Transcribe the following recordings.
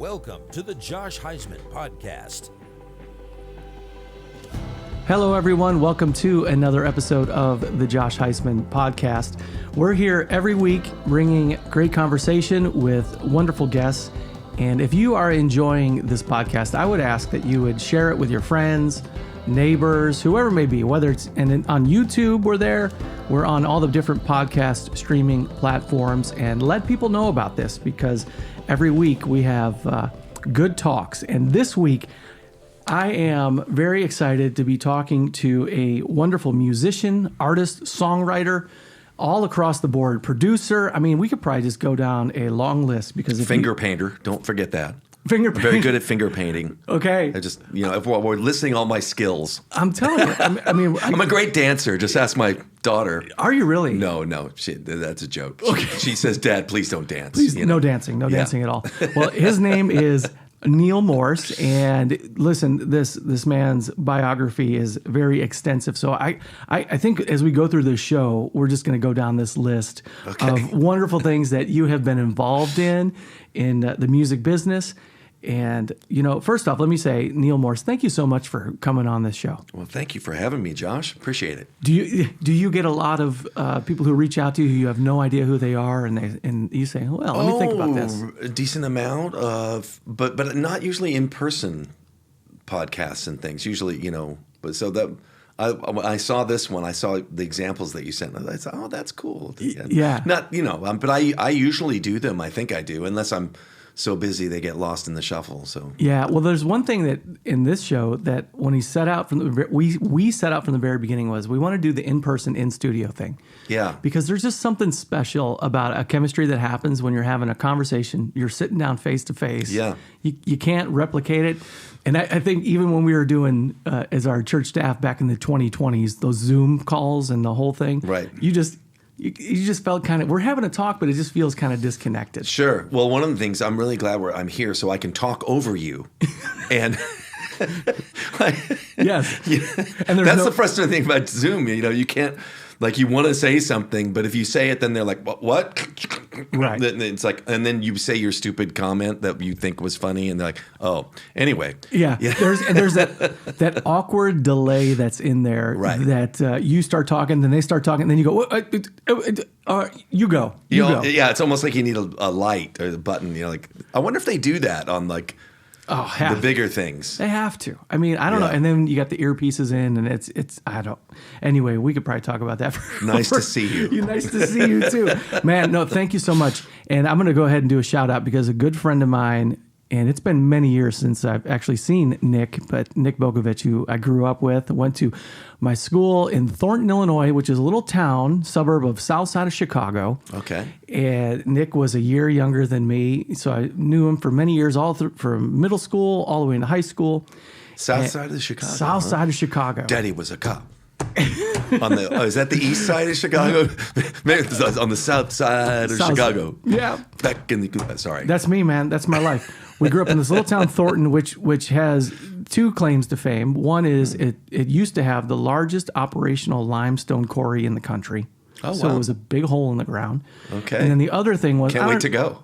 Welcome to the Josh Huisman Podcast. Hello, everyone. Welcome to another episode of the Josh Huisman Podcast. We're here every week bringing great conversation with wonderful guests. And if you are enjoying this podcast, I would ask that you would share it with your friends, neighbors, whoever it may be, whether it's on YouTube, we're there. We're on all the different podcast streaming platforms, and let people know about this because every week we have good talks. And this week, I am very excited to be talking to a wonderful musician, artist, songwriter, all across the board, producer. I mean, we could probably just go down a long list because if finger painter, don't forget that. Finger I'm very good at finger painting. Okay. I just, if we're listing all my skills. I'm telling you. I'm a great dancer. Just ask my daughter. Are you really? No, that's a joke. Okay. She says, "Dad, please don't dance." Please, no dancing dancing at all. Well, his name is Neal Morse, and listen, this man's biography is very extensive. So I think as we go through this show, we're just going to go down this list of wonderful things that you have been involved in the music business. And, first off, let me say, Neal Morse, thank you so much for coming on this show. Well, thank you for having me, Josh. Appreciate it. Do you get a lot of people who reach out to you who you have no idea who they are, and you say, well, let me think about this? A decent amount of, but not usually in-person podcasts and things. Usually, but so that I saw this one. I saw the examples that you sent. I thought, oh, that's cool. Yeah. Not, but I usually do them. I think I do, unless I'm so busy they get lost in the shuffle. So yeah, well, there's one thing that in this show that when he set out we set out from the very beginning was we want to do the in-person in-studio thing. Yeah, because there's just something special about a chemistry that happens when you're having a conversation. You're sitting down face to face. Yeah, you can't replicate it. And I think even when we were doing as our church staff back in the 2020s, those Zoom calls and the whole thing, right? You just felt kind of, we're having a talk, but it just feels kind of disconnected. Sure. Well, one of the things, I'm really glad I'm here so I can talk over you. And yes. And that's the frustrating thing about Zoom. You can't, you want to say something, but if you say it, then they're like, what? Right. It's like, and then you say your stupid comment that you think was funny, and they're like, oh, anyway. Yeah. There's that awkward delay that's in there. Right. That you start talking, then they start talking, then you go, you go. Yeah, it's almost like you need a light or a button. I wonder if they do that on the bigger things. They have to. I mean, I don't know. And then you got the earpieces in, and it's I don't. Anyway, we could probably talk about that. Nice to see you. Nice to see you too, man. No, thank you so much. And I'm going to go ahead and do a shout out because a good friend of mine, and it's been many years since I've actually seen Nick, but Nick Bogovich, who I grew up with, went to my school in Thornton, Illinois, which is a little town, suburb of south side of Chicago. Okay. And Nick was a year younger than me, so I knew him for many years, all through from middle school all the way into high school. South side of Chicago. South side of Chicago. Daddy was a cop. Is that the east side of Chicago? Maybe it's on the south side of Chicago. Yeah. Back in the sorry. That's me, man. That's my life. We grew up in this little town, Thornton, which has two claims to fame. One is it used to have the largest operational limestone quarry in the country. Oh, wow. So it was a big hole in the ground. Okay. And then the other thing was... Can't wait to go.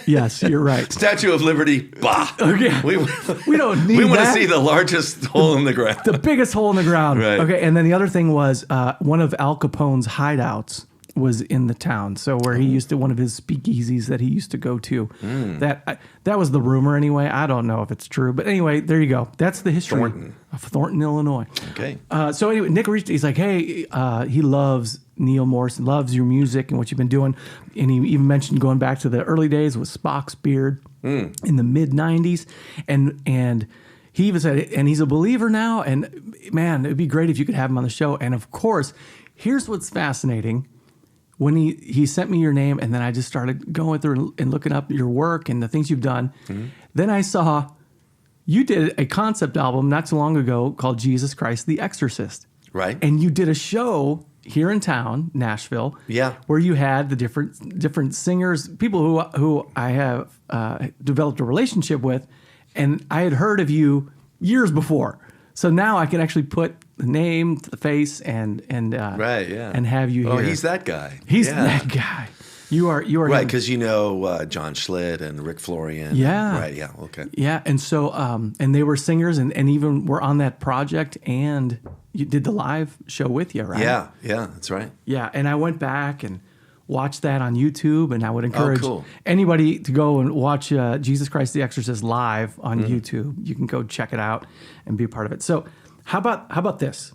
Yes, you're right. Statue of Liberty, bah. Okay. We don't need We want that. to see the largest hole in the ground. The biggest hole in the ground. Right. Okay, and then the other thing was one of Al Capone's hideouts was in the town. So where he used to, one of his speakeasies that he used to go to. That was the rumor anyway. I don't know if it's true. But anyway, there you go. That's the history of Thornton, Illinois. Okay. So anyway, Nick reached, he's like, hey, he loves Neal Morse, loves your music and what you've been doing. And he even mentioned going back to the early days with Spock's Beard in the mid-90s. And he even said, and he's a believer now. And man, it'd be great if you could have him on the show. And of course, here's what's fascinating. When he sent me your name, and then I just started going through and looking up your work and the things you've done. Then I saw you did a concept album not too long ago called Jesus Christ the Exorcist. Right. And you did a show here in town, Nashville. Yeah. Where you had the different singers, people who I have developed a relationship with, and I had heard of you years before. So now I can actually put the name to the face and right, yeah, and have you here. Oh, he's that guy. He's that guy. You are right, because John Schlitt and Rick Florian. Yeah. Right. Yeah. Okay. Yeah, and so and they were singers and even were on that project, and you did the live show with you, right? Yeah. Yeah. That's right. Yeah, and I went back and watched that on YouTube, and I would encourage cool. anybody to go and watch Jesus Christ the Exorcist live on YouTube. You can go check it out and be a part of it. So how about this?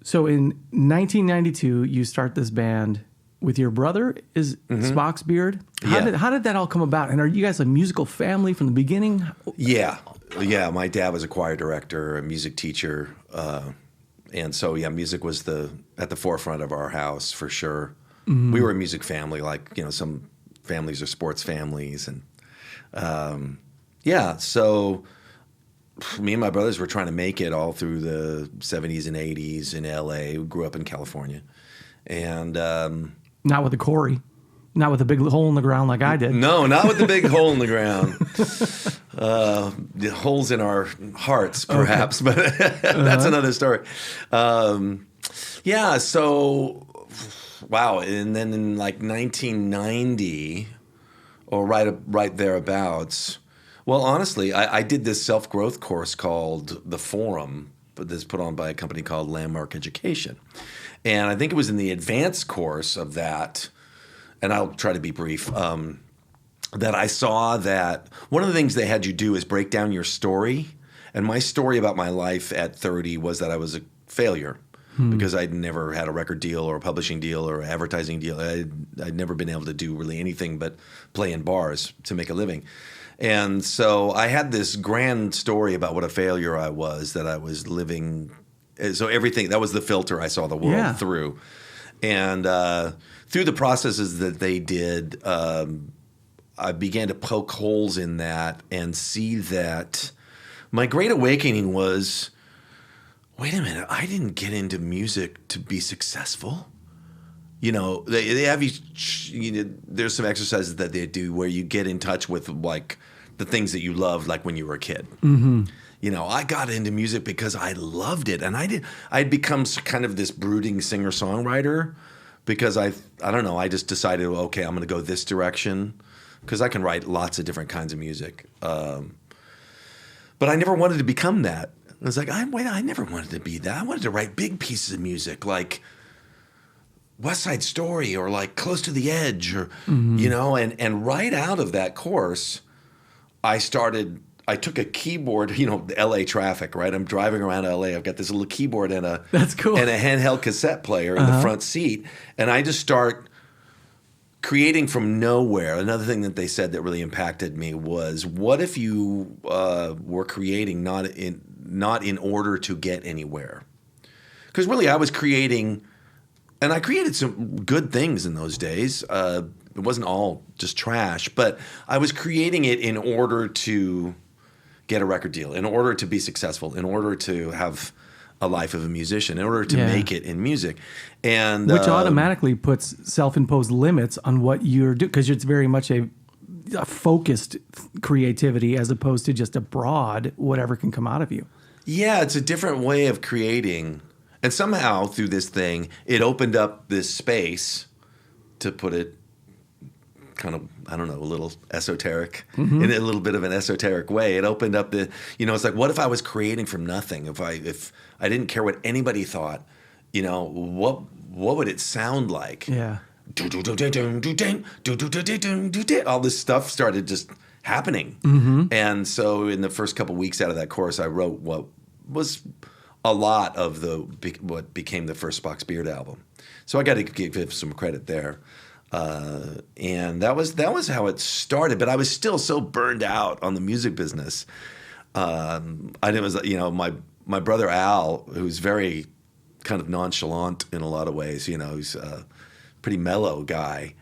So in 1992, you start this band with your brother, is Spock's Beard. How did that all come about? And are you guys a musical family from the beginning? Yeah. Yeah. My dad was a choir director, a music teacher. And so, music was at the forefront of our house for sure. Mm-hmm. We were a music family, like, some families are sports families. And so me and my brothers were trying to make it all through the 70s and 80s in LA. We grew up in California. And not with a Corey, not with a big hole in the ground like I did. No, not with the big hole in the ground. The holes in our hearts, perhaps, but that's another story. So, wow. And then in like 1990, or right thereabouts, well, honestly, I did this self-growth course called The Forum, but this put on by a company called Landmark Education. And I think it was in the advanced course of that, and I'll try to be brief, that I saw that one of the things they had you do is break down your story. And my story about my life at 30 was that I was a failure because I'd never had a record deal or a publishing deal or an advertising deal. I'd never been able to do really anything but play in bars to make a living. And so I had this grand story about what a failure I was, that I was living. So everything, that was the filter I saw the world through. And through the processes that they did, I began to poke holes in that and see that my great awakening was, wait a minute, I didn't get into music to be successful. They have there's some exercises that they do where you get in touch with like the things that you loved, like when you were a kid. Mm-hmm. I got into music because I loved it, and I'd become kind of this brooding singer-songwriter because I don't know, I just decided, okay, I'm going to go this direction because I can write lots of different kinds of music. But I never wanted to become that. I was like, I never wanted to be that. I wanted to write big pieces of music like West Side Story or like Close to the Edge, or and right out of that course, I took a keyboard, the LA traffic, right? I'm driving around LA. I've got this little keyboard and That's cool. and a handheld cassette player in the front seat, and I just start creating from nowhere. Another thing that they said that really impacted me was, what if you were creating not in order to get anywhere? Because really, I was creating, and I created some good things in those days. It wasn't all just trash, but I was creating it in order to get a record deal, in order to be successful, in order to have a life of a musician, in order to make it in music. And which automatically puts self-imposed limits on what you're doing, because it's very much a focused creativity as opposed to just a broad whatever can come out of you. Yeah, it's a different way of creating. And somehow through this thing, it opened up this space, to put it kind of, I don't know, a little esoteric, in a little bit of an esoteric way. It opened up it's like, what if I was creating from nothing? If I didn't care what anybody thought, what would it sound like? Yeah. All this stuff started just happening. And so in the first couple weeks out of that course, I wrote what was a lot of what became the first Spock's Beard album. So I got to give some credit there. And that was how it started. But I was still so burned out on the music business. My brother Al, who's very kind of nonchalant in a lot of ways, he's a pretty mellow guy.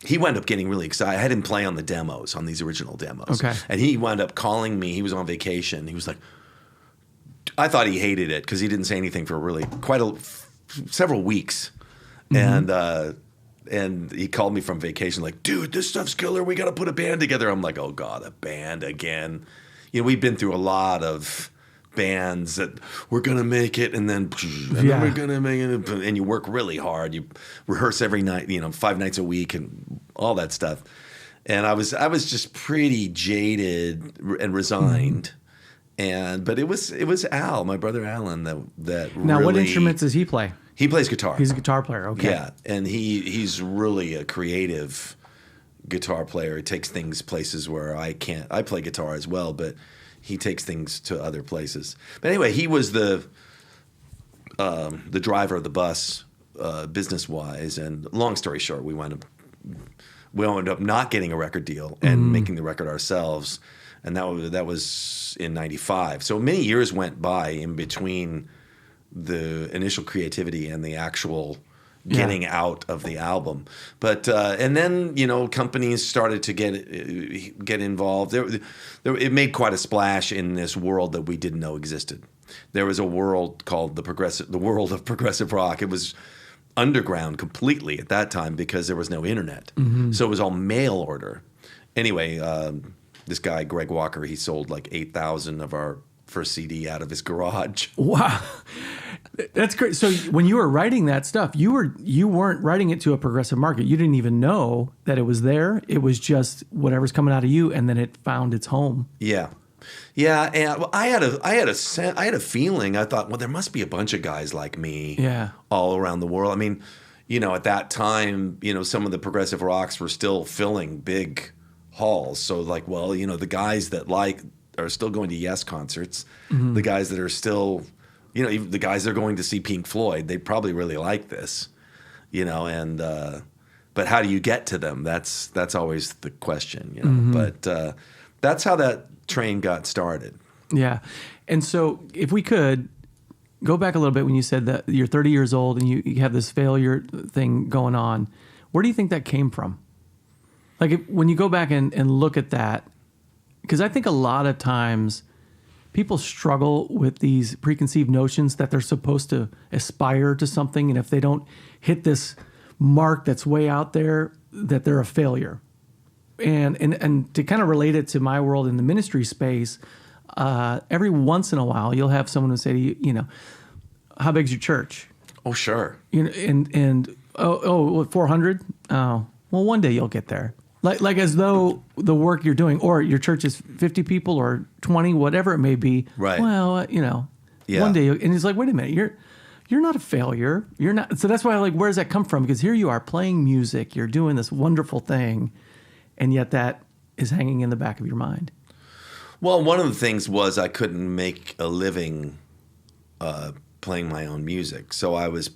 He wound up getting really excited. I had him play on the demos, on these original demos. Okay. And he wound up calling me. He was on vacation. He was like, I thought he hated it because he didn't say anything for really several weeks. And he called me from vacation like, dude, this stuff's killer. We got to put a band together. I'm like, oh, God, a band again. We've been through a lot of bands that we're gonna make it, and then then we're gonna make it, and you work really hard. You rehearse every night, 5 nights a week, and all that stuff. And I was just pretty jaded and resigned. But it was Al, my brother Alan, that now really, what instruments does he play? He plays guitar. He's a guitar player. Okay. Yeah, and he's really a creative guitar player. He takes things places where I can't. I play guitar as well, but he takes things to other places. But anyway, he was the driver of the bus, business-wise. And long story short, we wound up not getting a record deal and making the record ourselves. And that was in '95. So many years went by in between the initial creativity and the actual getting out of the album. But and then companies started to get involved. It made quite a splash in this world that we didn't know existed. There was a world called the world of progressive rock. It was underground completely at that time because there was no internet. So it was all mail order. Anyway, this guy Greg Walker, he sold like 8,000 of our first CD out of his garage. Wow. That's great. So when you were writing that stuff, you weren't writing it to a progressive market. You didn't even know that it was there. It was just whatever's coming out of you, and then it found its home. Yeah. And I had a feeling. I thought, well, there must be a bunch of guys like me all around the world. I mean, at that time, some of the progressive rocks were still filling big halls. So like, well, the guys that are still going to Yes concerts, the guys that are still, the guys that are going to see Pink Floyd, they probably really like this, and but how do you get to them? That's always the question, But that's how that train got started. Yeah. And so if we could go back a little bit when you said that you're 30 years old and you have this failure thing going on, where do you think that came from? Like when you go back and look at that, because I think a lot of times people struggle with these preconceived notions that they're supposed to aspire to something, and if they don't hit this mark that's way out there, that they're a failure. And to kind of relate it to my world in the ministry space, every once in a while you'll have someone who say to you, how big's your church? Oh, sure. And 400? Oh, well, one day you'll get there. Like as though the work you're doing, or your church is 50 people or 20, whatever it may be. Right. Well, one day, and it's like, wait a minute, you're not a failure. You're not. So that's why, where does that come from? Because here you are playing music, you're doing this wonderful thing, and yet that is hanging in the back of your mind. Well, one of the things was I couldn't make a living playing my own music, so I was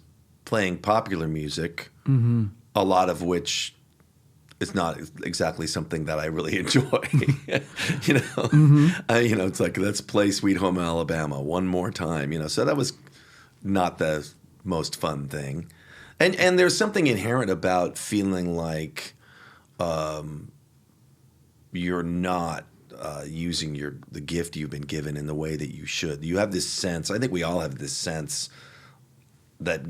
playing popular music, a lot of which. It's not exactly something that I really enjoy, it's like, let's play Sweet Home Alabama one more time, so that was not the most fun thing. And there's something inherent about feeling like you're not using the gift you've been given in the way that you should. You have this sense, I think we all have this sense that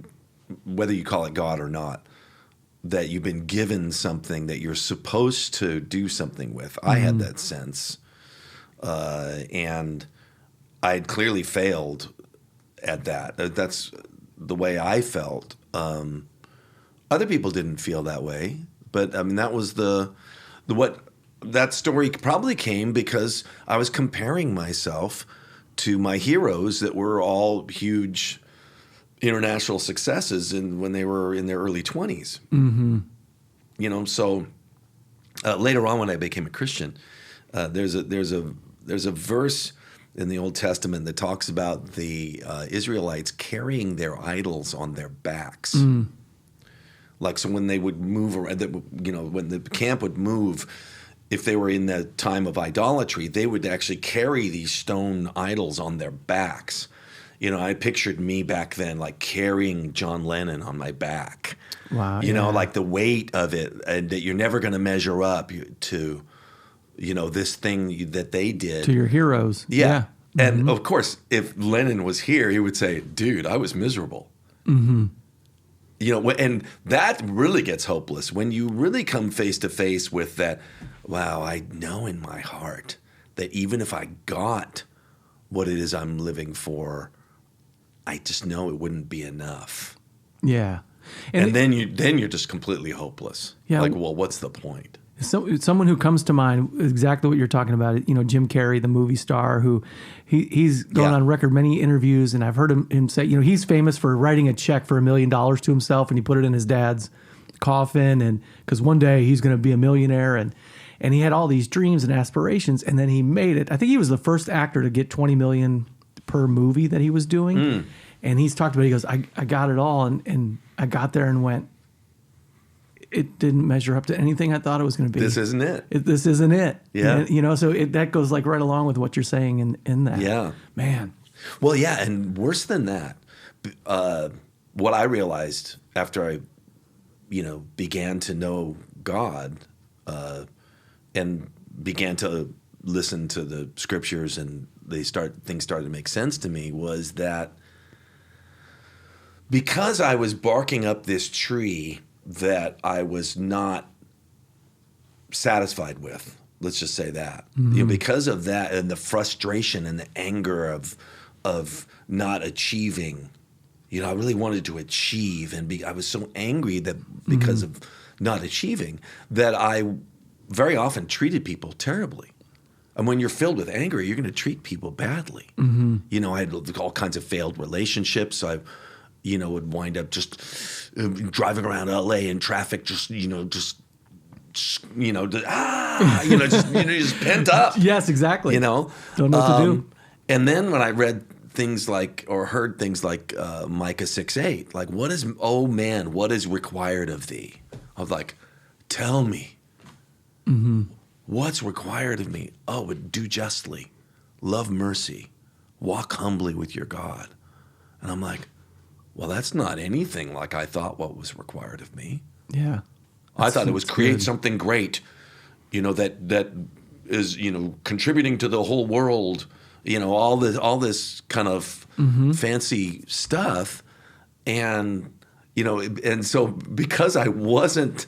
whether you call it God or not, that you've been given something that you're supposed to do something with. I had that sense. And I had clearly failed at that. That's the way I felt. Other people didn't feel that way. But, I mean, that was that story probably came because I was comparing myself to my heroes that were all huge international successes when they were in their early 20s. So later on when I became a Christian, there's a verse in the Old Testament that talks about the Israelites carrying their idols on their backs. Like, so when they would move around, when the camp would move, if they were in the time of idolatry, they would actually carry these stone idols on their backs. I pictured me back then like carrying John Lennon on my back. Wow. Like the weight of it, and that you're never going to measure up to, this thing that they did. To your heroes. Yeah. And of course, if Lennon was here, he would say, dude, I was miserable. And that really gets hopeless when you really come face to face with that. Wow, I know in my heart that even if I got what it is I'm living for, I just know it wouldn't be enough. Yeah. And then you're just completely hopeless. Yeah. Like, well, what's the point? So someone who comes to mind, exactly what you're talking about, Jim Carrey, the movie star, who he's gone on record many interviews, and I've heard him say, he's famous for writing a check for $1 million to himself, and he put it in his dad's coffin, and because one day he's going to be a millionaire, and he had all these dreams and aspirations, and then he made it. I think he was the first actor to get $20 million per movie that he was doing, and he's talked about, he goes, I got it all, and I got there and went, it didn't measure up to anything I thought it was going to be. This isn't it. This isn't it. Yeah. And, so that goes like right along with what you're saying in that. Yeah. Man. Well, yeah, and worse than that, what I realized after I, began to know God, and began to listen to the scriptures, and things started to make sense to me, was that because I was barking up this tree that I was not satisfied with, let's just say that, because of that, and the frustration and the anger of not achieving, I really wanted to achieve, and I was so angry that because of not achieving, that I very often treated people terribly. And when you're filled with anger, you're going to treat people badly. I had all kinds of failed relationships. I would wind up just driving around LA in traffic, just pent up. Yes, exactly. Don't know what to do. And then when I read things like, or heard things like Micah 6:8, like, what is required of thee? I was like, tell me. What's required of me? Oh, do justly, love mercy, walk humbly with your God. And I'm like, well, that's not anything like I thought what was required of me. Yeah. I thought it was create something great, that is, contributing to the whole world, all this kind of fancy stuff. And, and so because I wasn't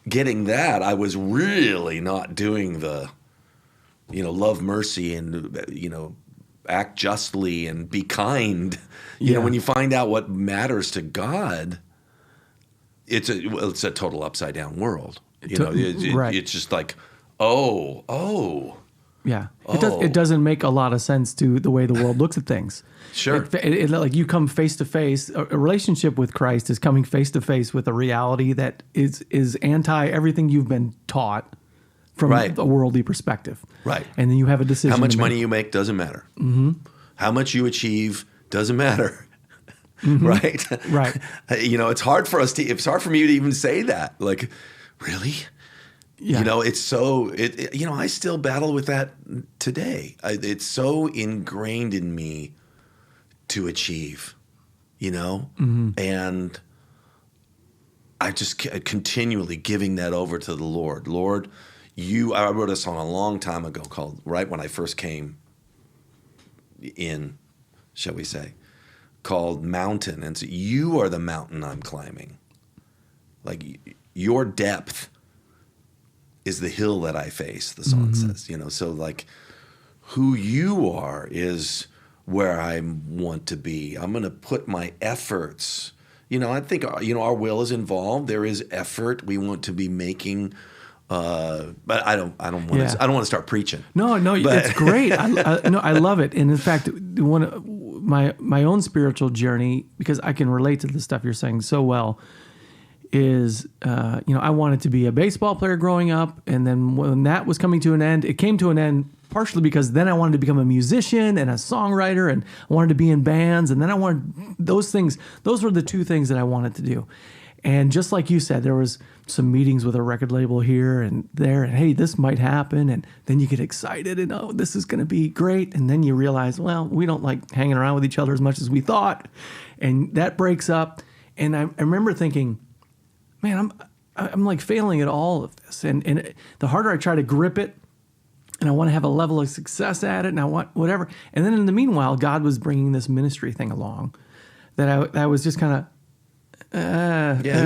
getting that, I was really not doing the, love mercy and, act justly and be kind. When you find out what matters to God, it's a total upside down world. Right. It's just like, oh. Yeah. It doesn't make a lot of sense to the way the world looks at things. Sure. Like you come face to face, a relationship with Christ is coming face to face with a reality that is anti everything you've been taught from a worldly perspective. Right. And then you have a decision. How much money you make doesn't matter. How much you achieve doesn't matter. Right? Right. It's hard for me to even say that. Like, really? Yeah. It's so, I still battle with that today. It's so ingrained in me to achieve, and I just continually giving that over to the Lord. Lord, I wrote a song a long time ago called, right when I first came in, shall we say, called Mountain. And so you are the mountain I'm climbing. Like, your depth is the hill that I face, the song says, so like who you are is where I want to be. I'm going to put my efforts, I think, our will is involved. There is effort. We want to be making, but I don't want to start preaching. No, it's great. I love it. And in fact, my own spiritual journey, because I can relate to the stuff you're saying so well, is, I wanted to be a baseball player growing up. And then when that was coming to an end, it came to an end partially because then I wanted to become a musician and a songwriter, and I wanted to be in bands. And then I wanted those things. Those were the two things that I wanted to do. And just like you said, there was some meetings with a record label here and there, and hey, this might happen. And then you get excited and, oh, this is going to be great. And then you realize, well, we don't like hanging around with each other as much as we thought. And that breaks up. And I remember thinking, man, I'm like failing at all of this. And the harder I try to grip it, and I want to have a level of success at it, and I want whatever. And then in the meanwhile, God was bringing this ministry thing along that I was just kind of, who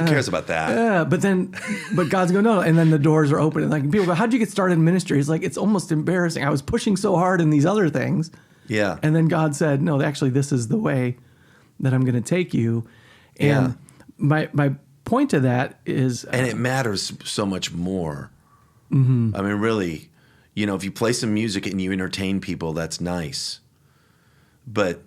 cares about that? But God's going, no. And then the doors are open. And like people go, how'd you get started in ministry? It's like, it's almost embarrassing. I was pushing so hard in these other things. Yeah. And then God said, no, actually, this is the way that I'm going to take you. And my point to that is... and it matters so much more. Mm-hmm. I mean, really, if you play some music and you entertain people, that's nice. But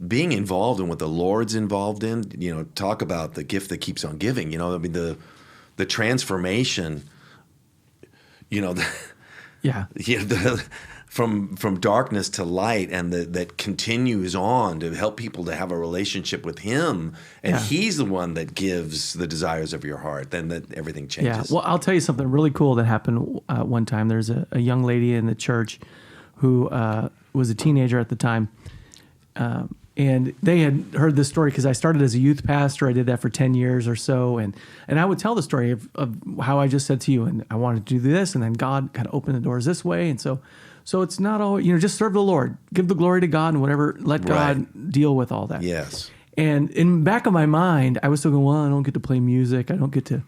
being involved in what the Lord's involved in, talk about the gift that keeps on giving. I mean, the transformation, from darkness to light, and that continues on to help people to have a relationship with Him, and He's the one that gives the desires of your heart. Then that everything changes. Yeah. Well, I'll tell you something really cool that happened one time. There's a young lady in the church who was a teenager at the time. And they had heard this story because I started as a youth pastor. I did that for 10 years or so. And I would tell the story of how I just said to you, and I wanted to do this, and then God kind of opened the doors this way. And so it's not all, just serve the Lord, give the glory to God and whatever, let God deal with all that. Yes. And in the back of my mind, I was still going, well, I don't get to play music. I don't get to.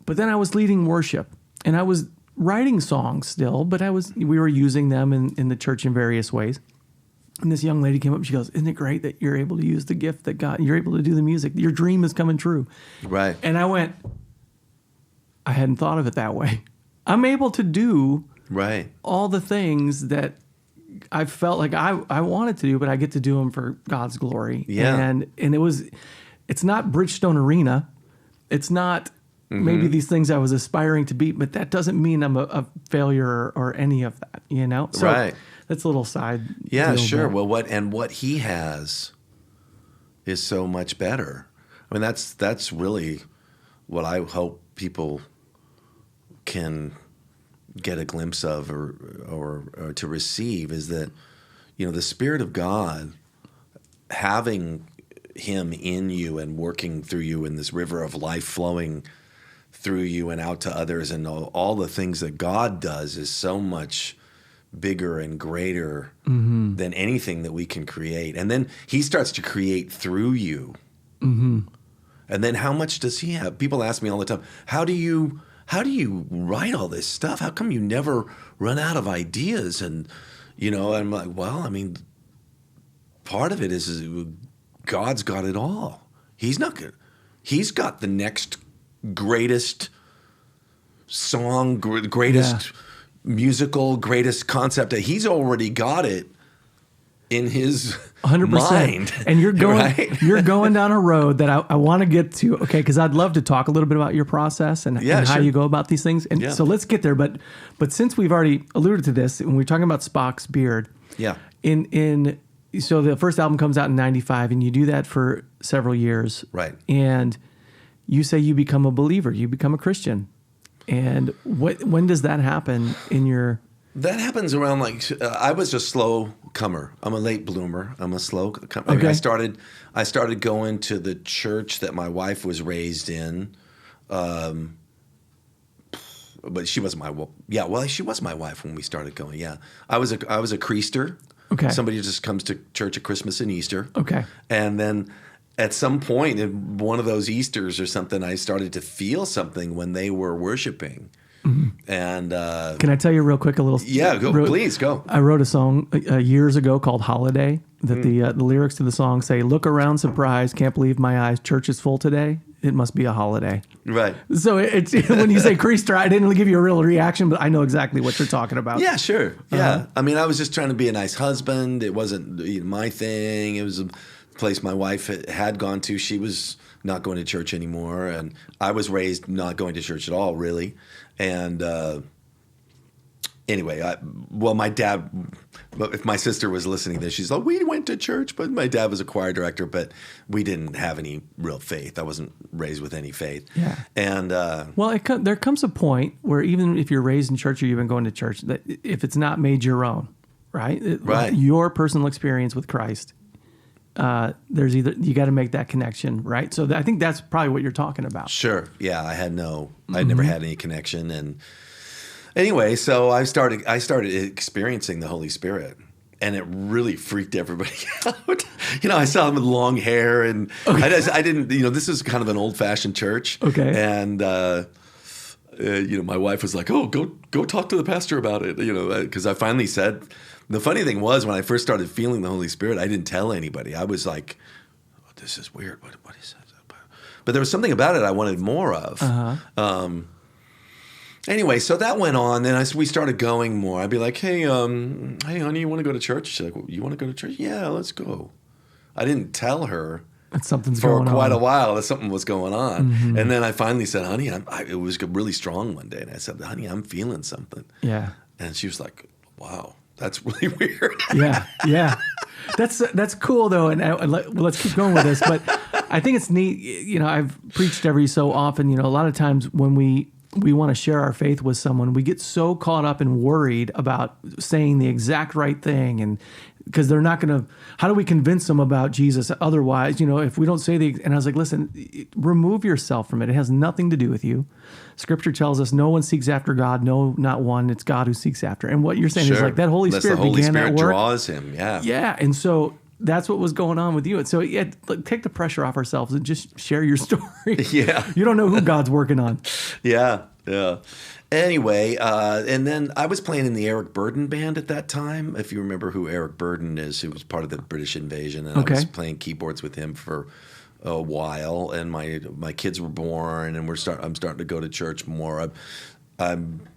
But then I was leading worship, and I was writing songs still, but we were using them in the church in various ways. And this young lady came up and she goes, isn't it great that you're able to use the gift that God, you're able to do the music. Your dream is coming true. Right. And I went, I hadn't thought of it that way. I'm able to do all the things that I felt like I wanted to do, but I get to do them for God's glory. Yeah. And it's not Bridgestone Arena. It's not maybe these things I was aspiring to be, but that doesn't mean I'm a failure or any of that, So that's a little side. Yeah, sure. Well, what He has is so much better. I mean, that's really what I hope people can get a glimpse of or to receive, is that, the Spirit of God, having Him in you and working through you in this river of life flowing through you and out to others, and all the things that God does is so much bigger and greater than anything that we can create. And then He starts to create through you. Mm-hmm. And then how much does He have? People ask me all the time, how do you write all this stuff? How come you never run out of ideas? And, I'm like, well, I mean, part of it is God's got it all. He's not good. He's got the next greatest song, greatest musical, greatest concept. He's already got it in His 100%. Mind. And you're going down a road that I want to get to, okay, because I'd love to talk a little bit about your process and how you go about these things. And so let's get there. But since we've already alluded to this, and we're talking about Spock's beard. Yeah. So the first album comes out in 95, and you do that for several years. Right. And you say you become a believer, you become a Christian. And when does that happen in your... That happens around I was a slow comer. I'm a late bloomer. I'm a slow comer. Okay. I started going to the church that my wife was raised in, but she wasn't my she was my wife when we started going. Yeah, I was a creaster. Okay, somebody who just comes to church at Christmas and Easter. Okay, and then at some point in one of those Easters or something, I started to feel something when they were worshiping. Mm-hmm. And can I tell you real quick a little? Yeah, please go. I wrote a song years ago called "Holiday." That the lyrics to the song say, "Look around, surprised, can't believe my eyes. Church is full today. It must be a holiday." Right. So it's when you say "creaster," I didn't really give you a real reaction, but I know exactly what you're talking about. Yeah, sure. Yeah, I mean, I was just trying to be a nice husband. It wasn't my thing. It was a place my wife had gone to. She was not going to church anymore, and I was raised not going to church at all, really. And anyway, my dad, if my sister was listening to this, she's like, we went to church, but my dad was a choir director, but we didn't have any real faith. I wasn't raised with any faith. Yeah. And there comes a point where even if you're raised in church or you've been going to church, that if it's not made your own, right? Your personal experience with Christ, there's you got to make that connection, right? So I think that's probably what you're talking about. Sure. Yeah, I'd never had any connection, and anyway, so I started experiencing the Holy Spirit, and it really freaked everybody out. I saw them with long hair, and I didn't. This is kind of an old-fashioned church. Okay. And my wife was like, "Oh, go talk to the pastor about it," because I finally said. The funny thing was, when I first started feeling the Holy Spirit, I didn't tell anybody. I was like, oh, "This is weird. What is that?" But there was something about it I wanted more of. Anyway, so that went on. Then we started going more. I'd be like, "Hey, honey, you want to go to church?" She's like, well, "You want to go to church?" "Yeah, let's go." I didn't tell her. That something's for going quite on. a while that something was going on. And then I finally said, "Honey," it was really strong one day. And I said, "Honey, I'm feeling something." Yeah. And she was like, "Wow, that's really weird." Yeah. That's cool though. And let's keep going with this. But I think it's neat. I've preached every so often, a lot of times when we want to share our faith with someone, we get so caught up and worried about saying the exact right thing, and because they're not going to, how do we convince them about Jesus otherwise, if we don't say and I was like, listen, remove yourself from it. It has nothing to do with you. Scripture tells us no one seeks after God, no, not one. It's God who seeks after. And what you're saying is like that Holy Spirit the Holy began Spirit that work. draws him, yeah. Yeah, and so that's what was going on with you. And so take the pressure off ourselves and just share your story. Yeah. You don't know who God's working on. Yeah. Anyway, and then I was playing in the Eric Burdon band at that time. If you remember who Eric Burdon is, who was part of the British invasion. And I was playing keyboards with him for a while. And my kids were born, and I'm starting to go to church more. I'm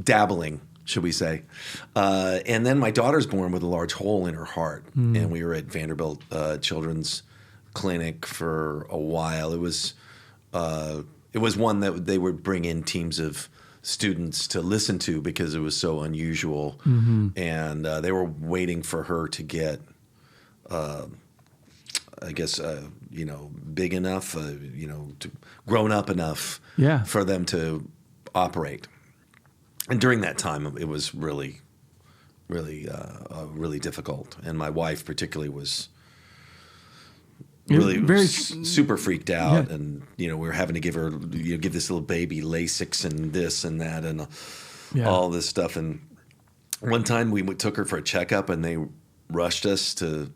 dabbling, should we say. And then my daughter's born with a large hole in her heart. And we were at Vanderbilt Children's Clinic for a while. It was one that they would bring in teams of students to listen to because it was so unusual. And they were waiting for her to get, big enough, grown up enough for them to operate. And during that time, it was really, really, really difficult. And my wife particularly was really very super freaked out, and we were having to give her give this little baby Lasix and this and that and all this stuff. And one time we took her for a checkup, and they rushed us to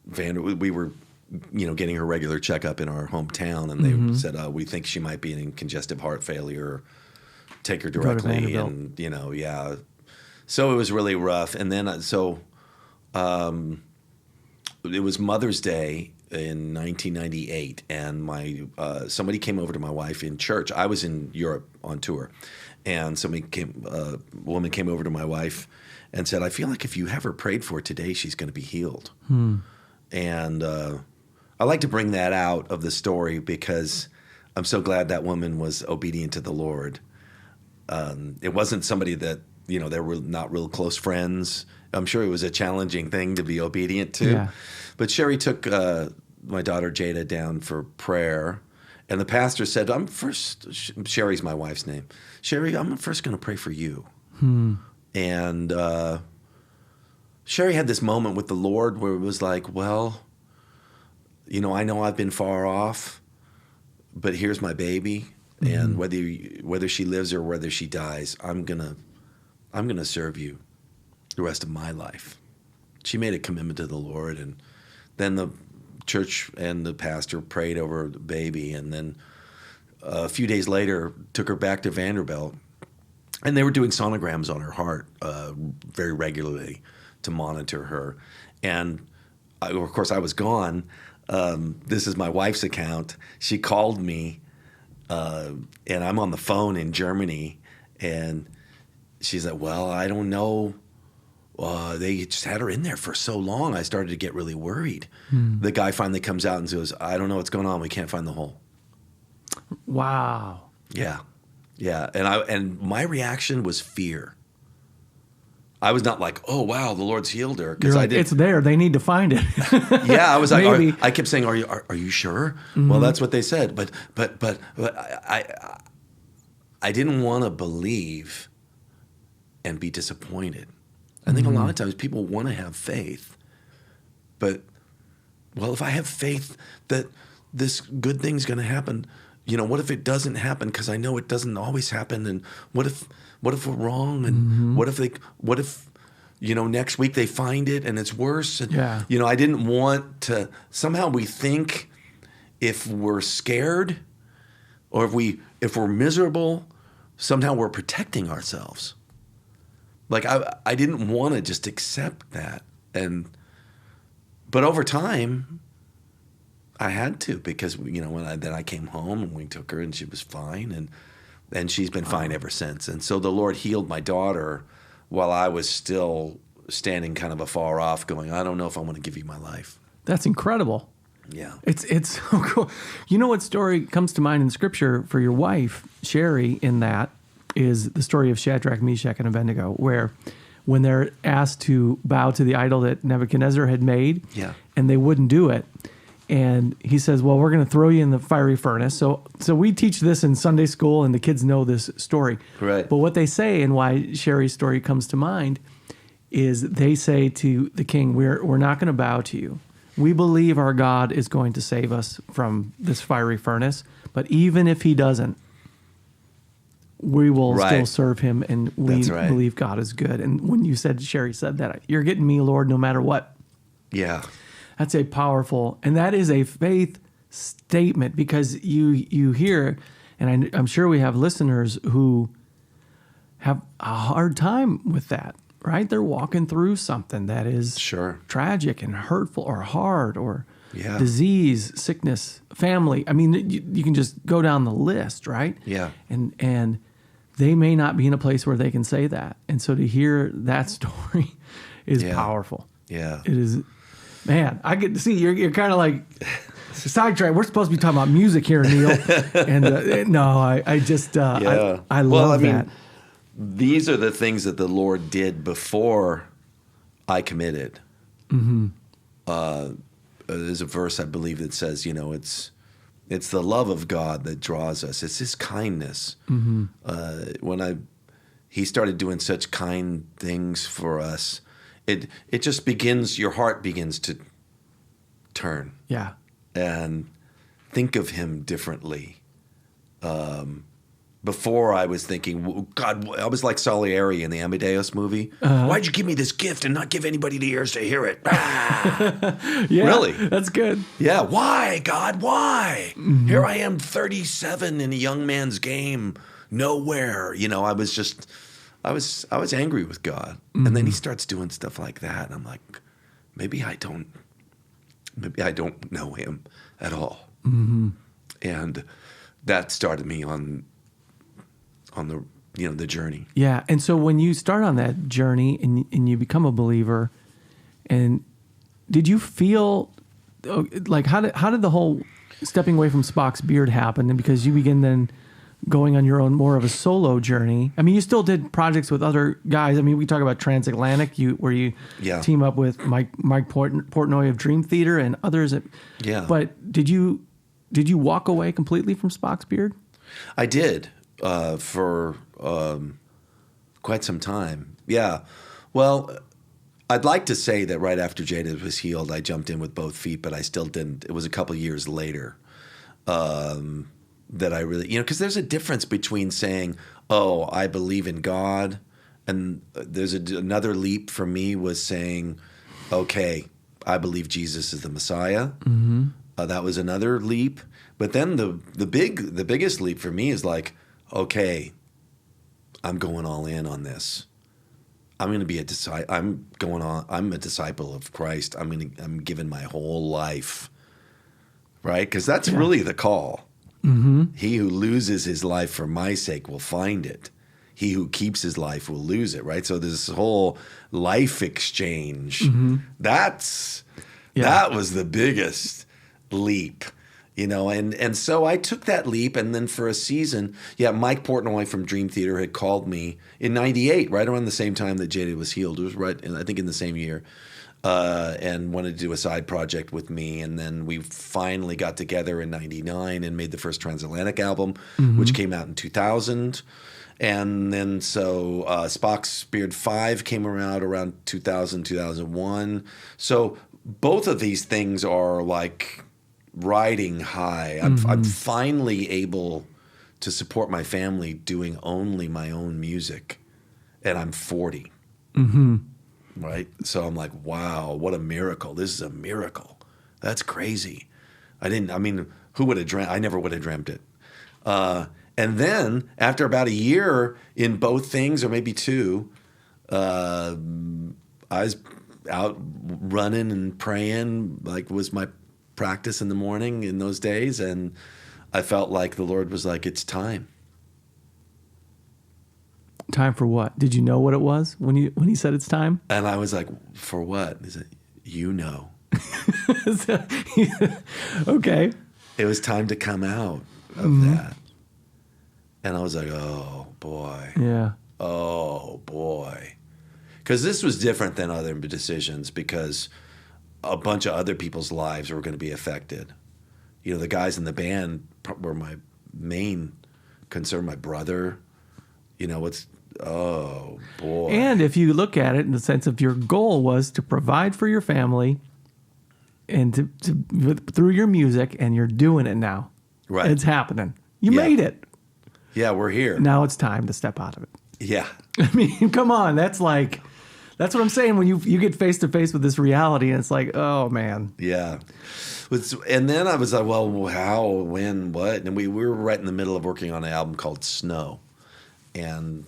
Vanderbilt. We were getting her regular checkup in our hometown, and they said, "We think she might be in congestive heart failure. Take her directly." And so it was really rough. And then it was Mother's Day in 1998, and somebody came over to my wife in church. I was in Europe on tour, and a woman came over to my wife and said, "I feel like if you have her prayed for today, she's going to be healed." And I like to bring that out of the story because I'm so glad that woman was obedient to the Lord. It wasn't somebody that, they were not real close friends. I'm sure it was a challenging thing to be obedient to. Yeah. But Sherry took my daughter Jada down for prayer, and the pastor said, Sherry's my wife's name. "Sherry, I'm first going to pray for you." And Sherry had this moment with the Lord where it was like, well, I know I've been far off, but here's my baby. And whether she lives or whether she dies, I'm gonna serve you the rest of my life. She made a commitment to the Lord, and then the church and the pastor prayed over the baby, and then a few days later took her back to Vanderbilt, and they were doing sonograms on her heart very regularly to monitor her. And of course, I was gone. This is my wife's account. She called me. And I'm on the phone in Germany, and she's like, "Well, I don't know. They just had her in there for so long. I started to get really worried." The guy finally comes out and says, "I don't know what's going on. We can't find the hole." Wow. Yeah. And my reaction was fear. I was not like, "Oh wow, the Lord's healed her," because I didn't. It's there. They need to find it. Yeah, I was like, Maybe. I kept saying, "Are you sure?" Well, that's what they said, but I didn't want to believe and be disappointed. I think a lot of times people want to have faith, but if I have faith that this good thing's going to happen, what if it doesn't happen? Because I know it doesn't always happen, and what if we're wrong, and what if next week they find it and it's worse? And, I didn't want to. Somehow we think if we're scared, or if we're miserable, somehow we're protecting ourselves. Like I didn't want to just accept that, but over time, I had to, because then I came home and we took her and she was fine, and she's been fine ever since. And so the Lord healed my daughter while I was still standing kind of afar off, going, I don't know if I want to give you my life. That's incredible. Yeah, it's so cool. You know what story comes to mind in Scripture for your wife, Sherry? In that is the story of Shadrach, Meshach, and Abednego, where when they're asked to bow to the idol that Nebuchadnezzar had made, and they wouldn't do it. And he says, well, we're going to throw you in the fiery furnace. So we teach this in Sunday school, and the kids know this story. Right. But what they say, and why Sherry's story comes to mind, is they say to the king, we're not going to bow to you. We believe our God is going to save us from this fiery furnace. But even if he doesn't, we will still serve him, and we believe God is good. And when Sherry said that, you're getting me, Lord, no matter what. Yeah. That's a powerful, and that is a faith statement, because you hear, and I'm sure we have listeners who have a hard time with that, right? They're walking through something that is tragic and hurtful or hard or disease, sickness, family. I mean, you can just go down the list, right? Yeah. And they may not be in a place where they can say that. And so to hear that story is powerful. Yeah. It is. Man, I get to see you're kind of like sidetracked. We're supposed to be talking about music here, Neal. And no, I just I love that. These are the things that the Lord did before I committed. Mm-hmm. There's a verse I believe that says, it's the love of God that draws us. It's His kindness. Mm-hmm. He started doing such kind things for us. It just begins, your heart begins to turn. Yeah. And think of him differently. Before I was thinking, God, I was like Salieri in the Amadeus movie. Why'd you give me this gift and not give anybody the ears to hear it? Yeah, really? That's good. Yeah. Why, God? Why? Mm-hmm. Here I am, 37 in a young man's game, nowhere. I was angry with God. Mm-hmm. And then he starts doing stuff like that. And I'm like, maybe I don't know him at all. Mm-hmm. And that started me on the journey. Yeah. And so when you start on that journey and you become a believer, and did you feel like, how did the whole stepping away from Spock's beard happen? And because you begin then going on your own, more of a solo journey. I mean, you still did projects with other guys. I mean, we talk about Transatlantic, where you team up with Mike Portnoy of Dream Theater and others. Yeah. But did you walk away completely from Spock's beard? I did for quite some time. Yeah. Well, I'd like to say that right after Jada was healed, I jumped in with both feet, but I still didn't. It was a couple years later. That I really, because there's a difference between saying, oh, I believe in God, and there's another leap for me was saying, okay, I believe Jesus is the Messiah. Mm-hmm. That was another leap. But then the biggest leap for me is like, okay, I'm going all in on this. I'm going to be a disciple. I'm a disciple of Christ. I'm giving my whole life, right? Because that's really the call. Mm-hmm. He who loses his life for my sake will find it. He who keeps his life will lose it, right? So this whole life exchange, mm-hmm. that was the biggest leap, and so I took that leap, and then for a season, Mike Portnoy from Dream Theater had called me in '98, right around the same time that Jada was healed. It was I think in the same year. And wanted to do a side project with me. And then we finally got together in '99 and made the first Transatlantic album, mm-hmm. which came out in 2000. And then so Spock's Beard 5 came around 2000, 2001. So both of these things are like riding high. Mm-hmm. I'm finally able to support my family doing only my own music. And I'm 40. Mm-hmm. Right? So I'm like, wow, what a miracle. This is a miracle. That's crazy. Who would have dreamt? I never would have dreamt it. And then after about a year in both things, or maybe 2, I was out running and praying, like was my practice in the morning in those days. And I felt like the Lord was like, it's time. Time for what? Did you know what it was when he said it's time? And I was like, for what? He said, you know. Okay. It was time to come out of that. And I was like, oh, boy. Yeah. Oh, boy. Because this was different than other decisions because a bunch of other people's lives were going to be affected. You know, the guys in the band were my main concern, my brother. You know, oh, boy. And if you look at it in the sense of your goal was to provide for your family and through your music, and you're doing it now. Right. It's happening. You made it. Yeah, we're here. Now it's time to step out of it. Yeah. I mean, come on. That's what I'm saying when you get face to face with this reality, and it's like, oh, man. Yeah. And then I was like, well, how, when, what? And we were right in the middle of working on an album called Snow. And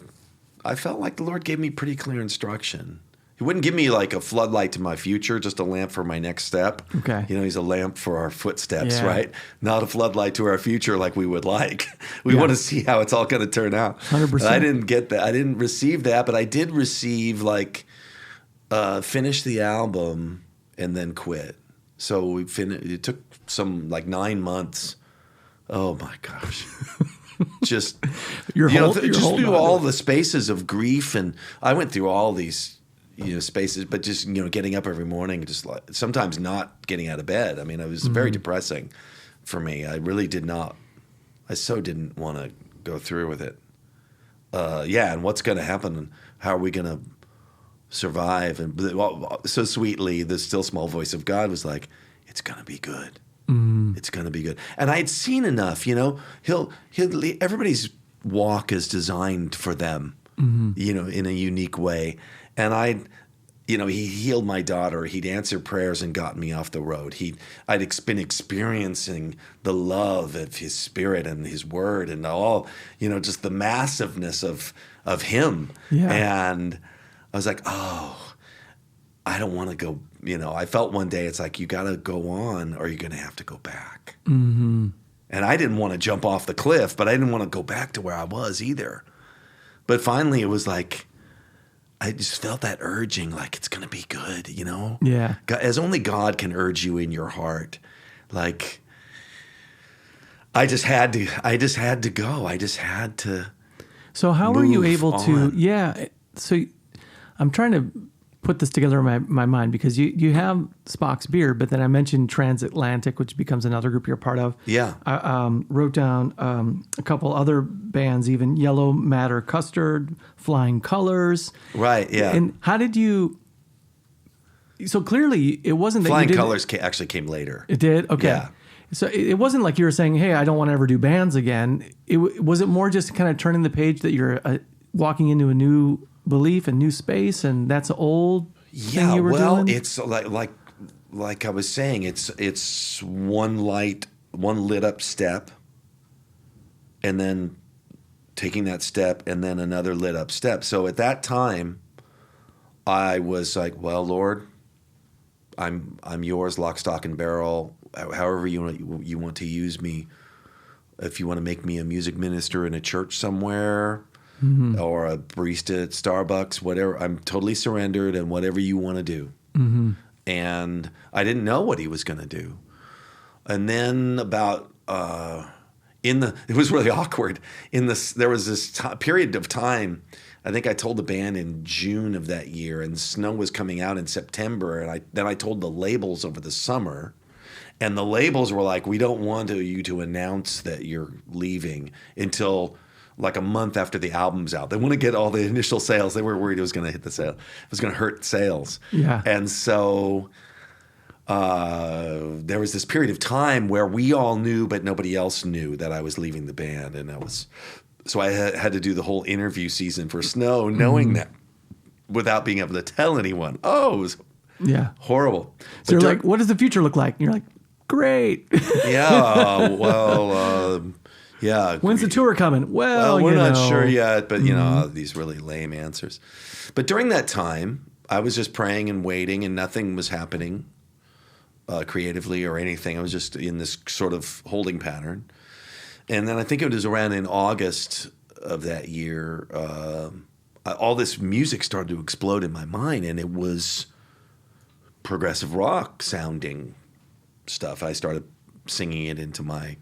I felt like the Lord gave me pretty clear instruction. He wouldn't give me like a floodlight to my future, just a lamp for my next step. Okay. You know, he's a lamp for our footsteps, right? Not a floodlight to our future like we would like. We want to see how it's all going to turn out. 100%. I didn't get that. I didn't receive that, but I did receive finish the album and then quit. So we finished. It took some 9 months. Oh my gosh. Just through all the spaces of grief, and I went through all these spaces, but just getting up every morning, just sometimes not getting out of bed. I mean, it was very depressing for me. I really did not. I so didn't want to go through with it. And what's going to happen, and how are we going to survive? And so sweetly, the still small voice of God was like, "It's going to be good." It's going to be good. And I had seen enough, everybody's walk is designed for them, in a unique way. And he healed my daughter. He'd answer prayers and gotten me off the road. I'd been experiencing the love of his spirit and his word and all, just the massiveness of him. Yeah. And I was like, oh, I don't want to go. I felt one day it's like, you got to go on or you're going to have to go back. Mm-hmm. And I didn't want to jump off the cliff, but I didn't want to go back to where I was either. But finally it was like, I just felt that urging, like it's going to be good, Yeah. God, as only God can urge you in your heart. Like, I just had to go. I just had to. So how were you move able to? on. Yeah. So I'm trying to put this together in my mind, because you have Spock's Beard, but then I mentioned Transatlantic, which becomes another group you're part of. Yeah. I wrote down a couple other bands, even Yellow Matter Custard, Flying Colors. Right, yeah. And how did you... So clearly it wasn't that Flying you didn't... Colors actually came later. It did? Okay. Yeah. So it wasn't like you were saying, hey, I don't want to ever do bands again. Was it more just kind of turning the page that you're walking into a new belief and new space, and that's an old thing you were doing? It's like I was saying, it's one lit up step, and then taking that step, and then another lit up step. So at that time, I was like, well, Lord, I'm yours, lock, stock, and barrel. However you want to use me. If you want to make me a music minister in a church somewhere, mm-hmm. or a barista at Starbucks, whatever, I'm totally surrendered, and whatever you want to do. Mm-hmm. And I didn't know what he was going to do. And then about it was really awkward. There was this period of time. I think I told the band in June of that year, and Snow was coming out in September. And then I told the labels over the summer. And the labels were like, we don't want you to announce that you're leaving until like a month after the album's out. They want to get all the initial sales. They were worried it was going to hit the sale. It was going to hurt sales. Yeah. And so there was this period of time where we all knew, but nobody else knew that I was leaving the band. And so I had to do the whole interview season for Snow, knowing that without being able to tell anyone. Oh, it was horrible. So you're like, what does the future look like? And you're like, great. Yeah, well, Yeah. When's the tour coming? Well, we're you not know. sure yet, but these really lame answers. But during that time, I was just praying and waiting, and nothing was happening creatively or anything. I was just in this sort of holding pattern. And then I think it was around in August of that year, all this music started to explode in my mind, and it was progressive rock sounding stuff. I started singing it into my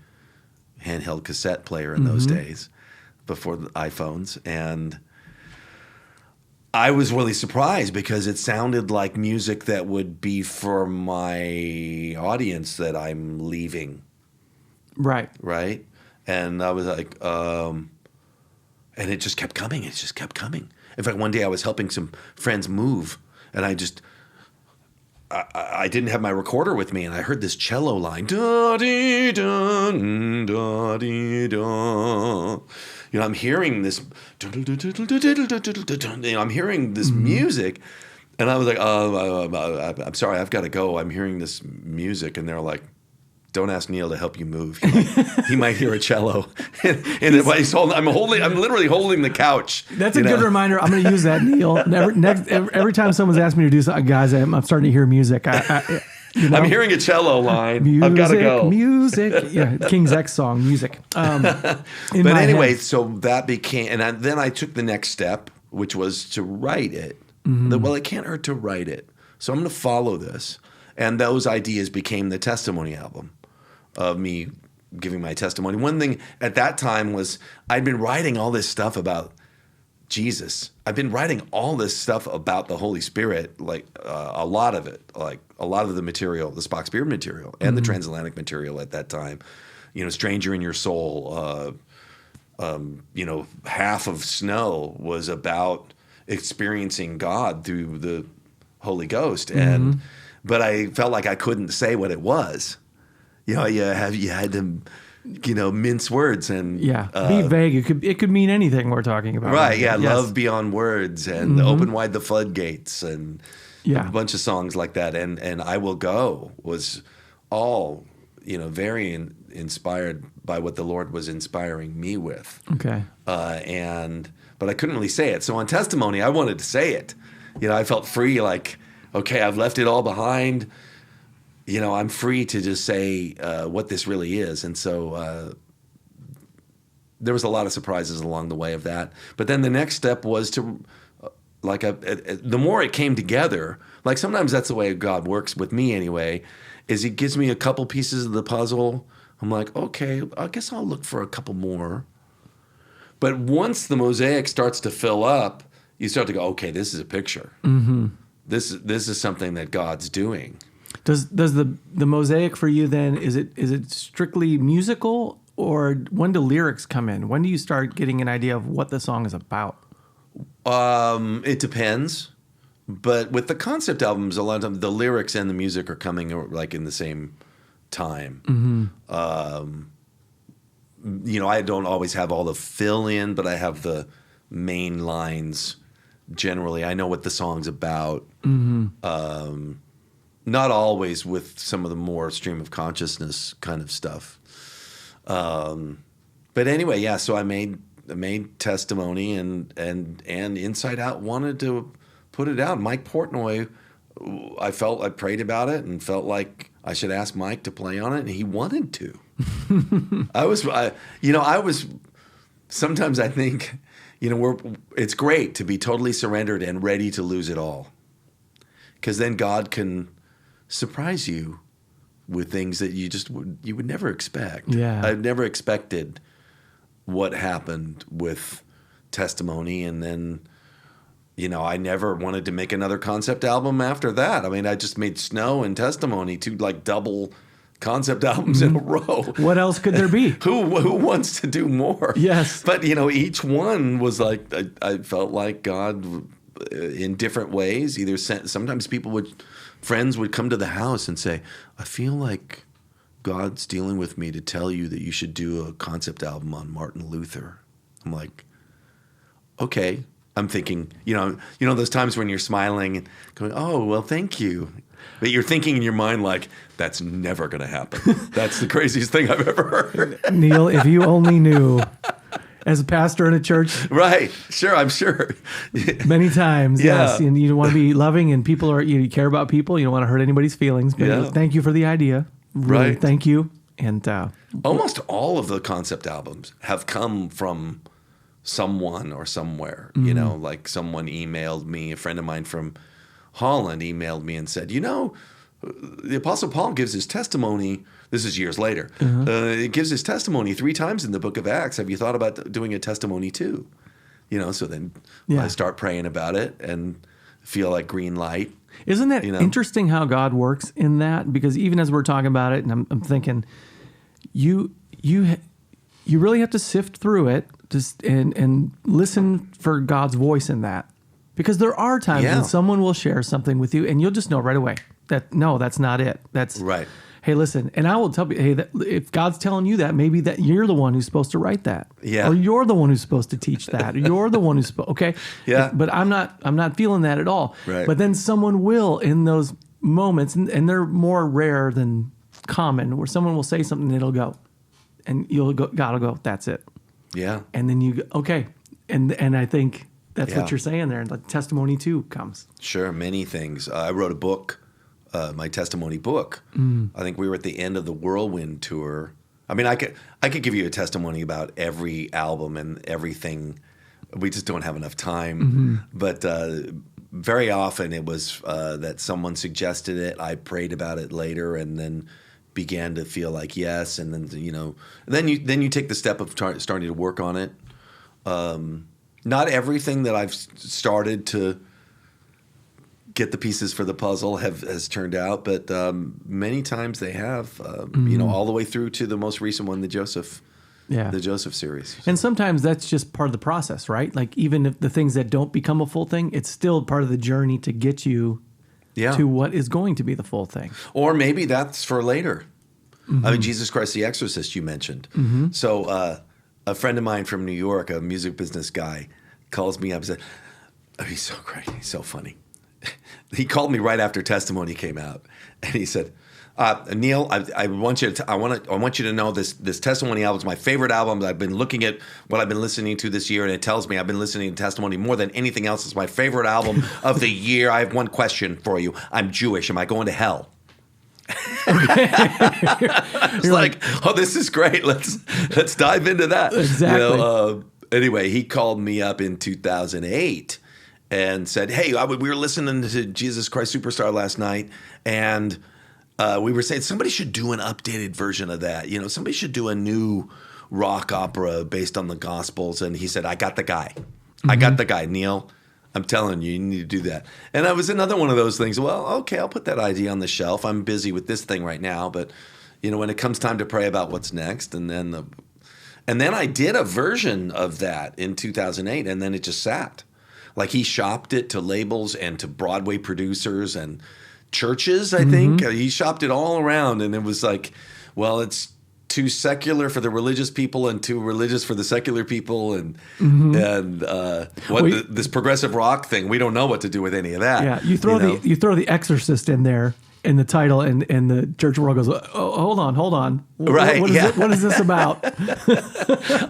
handheld cassette player in those days before the iPhones. And I was really surprised because it sounded like music that would be for my audience that I'm leaving. Right. Right. And I was like, and it just kept coming. It just kept coming. In fact, one day I was helping some friends move, and I didn't have my recorder with me, and I heard this cello line, da dee da da dee da. I'm hearing this, I'm hearing this music, and I was like, I'm sorry, I've got to go. I'm hearing this music, and they're like, don't ask Neal to help you move. He might hear a cello. and I'm literally holding the couch. That's a good reminder. I'm going to use that, Neal. Every time someone's asked me to do something, guys, I'm starting to hear music. I'm hearing a cello line. Music, I've got to go. Music. Yeah, King's X song, music. But anyway, so that became, and then I took the next step, which was to write it. Well, it can't hurt to write it. So I'm going to follow this. And those ideas became the testimony album of me giving my testimony. One thing at that time was I'd been writing all this stuff about Jesus. I've been writing all this stuff about the Holy Spirit, like a lot of it, like a lot of the material, the Spock Spirit material and the Transatlantic material at that time. Stranger in Your Soul, Half of Snow was about experiencing God through the Holy Ghost. But I felt like I couldn't say what it was. You had to, mince words and be vague. It could mean anything we're talking about. Right? Yeah, yes. Love beyond words and Open Wide the Floodgates and a bunch of songs like that. And I Will Go was all very inspired by what the Lord was inspiring me with. Okay. But I couldn't really say it. So on testimony, I wanted to say it. I felt free. Like, okay, I've left it all behind. I'm free to just say what this really is. And so there was a lot of surprises along the way of that. But then the next step was to, the more it came together, like sometimes that's the way God works with me anyway, is He gives me a couple pieces of the puzzle. I'm like, okay, I guess I'll look for a couple more. But once the mosaic starts to fill up, you start to go, okay, this is a picture. This is something that God's doing. Does the mosaic for you then, is it strictly musical, or when do lyrics come in? When do you start getting an idea of what the song is about? It depends. But with the concept albums, a lot of times the lyrics and the music are coming like in the same time. I don't always have all the fill in, but I have the main lines. Generally, I know what the song's about. Not always with some of the more stream of consciousness kind of stuff. But anyway, yeah. So I made testimony, and Inside Out wanted to put it out. Mike Portnoy, I prayed about it and felt like I should ask Mike to play on it, and he wanted to. Sometimes I think, it's great to be totally surrendered and ready to lose it all, because then God can surprise you with things that you would never expect. Yeah. I've never expected what happened with testimony, and then I never wanted to make another concept album after that. I mean, I just made Snow and Testimony, two like double concept albums in a row. What else could there be? Who wants to do more? Yes. But each one was like, I felt like God in different ways. Either sometimes friends would come to the house and say, I feel like God's dealing with me to tell you that you should do a concept album on Martin Luther. I'm like, okay, I'm thinking, those times when you're smiling and going, oh, well, thank you. But you're thinking in your mind like, that's never going to happen. That's the craziest thing I've ever heard. Neal, if you only knew, as a pastor in a church. Right. Sure, I'm sure. Many times, Yeah. yes. And you want to be loving, and you care about people. You don't want to hurt anybody's feelings. But Yeah. thank you for the idea. Really, Right. thank you. And Almost all of the concept albums have come from someone or somewhere. Like someone emailed me, a friend of mine from Holland emailed me and said, the Apostle Paul gives his testimony. This is years later. It gives his testimony 3 times in the book of Acts. Have you thought about doing a testimony too? So then I start praying about it and feel like green light. Isn't that interesting how God works in that? Because even as we're talking about it, and I'm thinking, you really have to sift through it and listen for God's voice in that. Because there are times when someone will share something with you, and you'll just know right away that no, that's not it. That's right. Hey, listen, and I will tell you, hey, if God's telling you that, maybe that you're the one who's supposed to write that, or you're the one who's supposed to teach that, or you're the one who's okay, But I'm not feeling that at all. Right. But then someone will in those moments, and they're more rare than common, where someone will say something and it'll go, and God will go, that's it. Yeah. And then you go, okay, and I think that's what you're saying there. Like testimony too comes. Sure, many things. I wrote a book. My testimony book. I think we were at the end of the Whirlwind tour. I mean, I could give you a testimony about every album and everything. We just don't have enough time. But very often it was that someone suggested it. I prayed about it later, and then began to feel like yes. And then you take the step of starting to work on it. Not everything that I've started to get the pieces for the puzzle has turned out, but many times they have, all the way through to the most recent one, the Joseph series. And sometimes that's just part of the process, right? Like even if the things that don't become a full thing, it's still part of the journey to get you to what is going to be the full thing. Or maybe that's for later. I mean, Jesus Christ the Exorcist you mentioned. So a friend of mine from New York, a music business guy, calls me up and said, oh, he's so great, he's so funny. He called me right after Testimony came out, and he said, "Neal, I want you to know this Testimony album is my favorite album. I've been looking at what I've been listening to this year, and it tells me I've been listening to Testimony more than anything else. It's my favorite album of the year. I have one question for you. I'm Jewish. Am I going to hell?" You're like, oh, this is great. Let's dive into that. Exactly. Anyway, he called me up in 2008. And said, hey, we were listening to Jesus Christ Superstar last night, and we were saying somebody should do an updated version of that. Somebody should do a new rock opera based on the Gospels. And he said, I got the guy. I got the guy, Neal. I'm telling you, you need to do that. And that was another one of those things. Well, okay, I'll put that idea on the shelf. I'm busy with this thing right now. But, when it comes time to pray about what's next, and then I did a version of that in 2008, and then it just sat. Like he shopped it to labels and to Broadway producers and churches, I think. He shopped it all around, and it was like, well, it's too secular for the religious people and too religious for the secular people. And this progressive rock thing, we don't know what to do with any of that. Yeah, you throw the Exorcist in there in the title, and the church world goes, oh, hold on. Right. What is this about?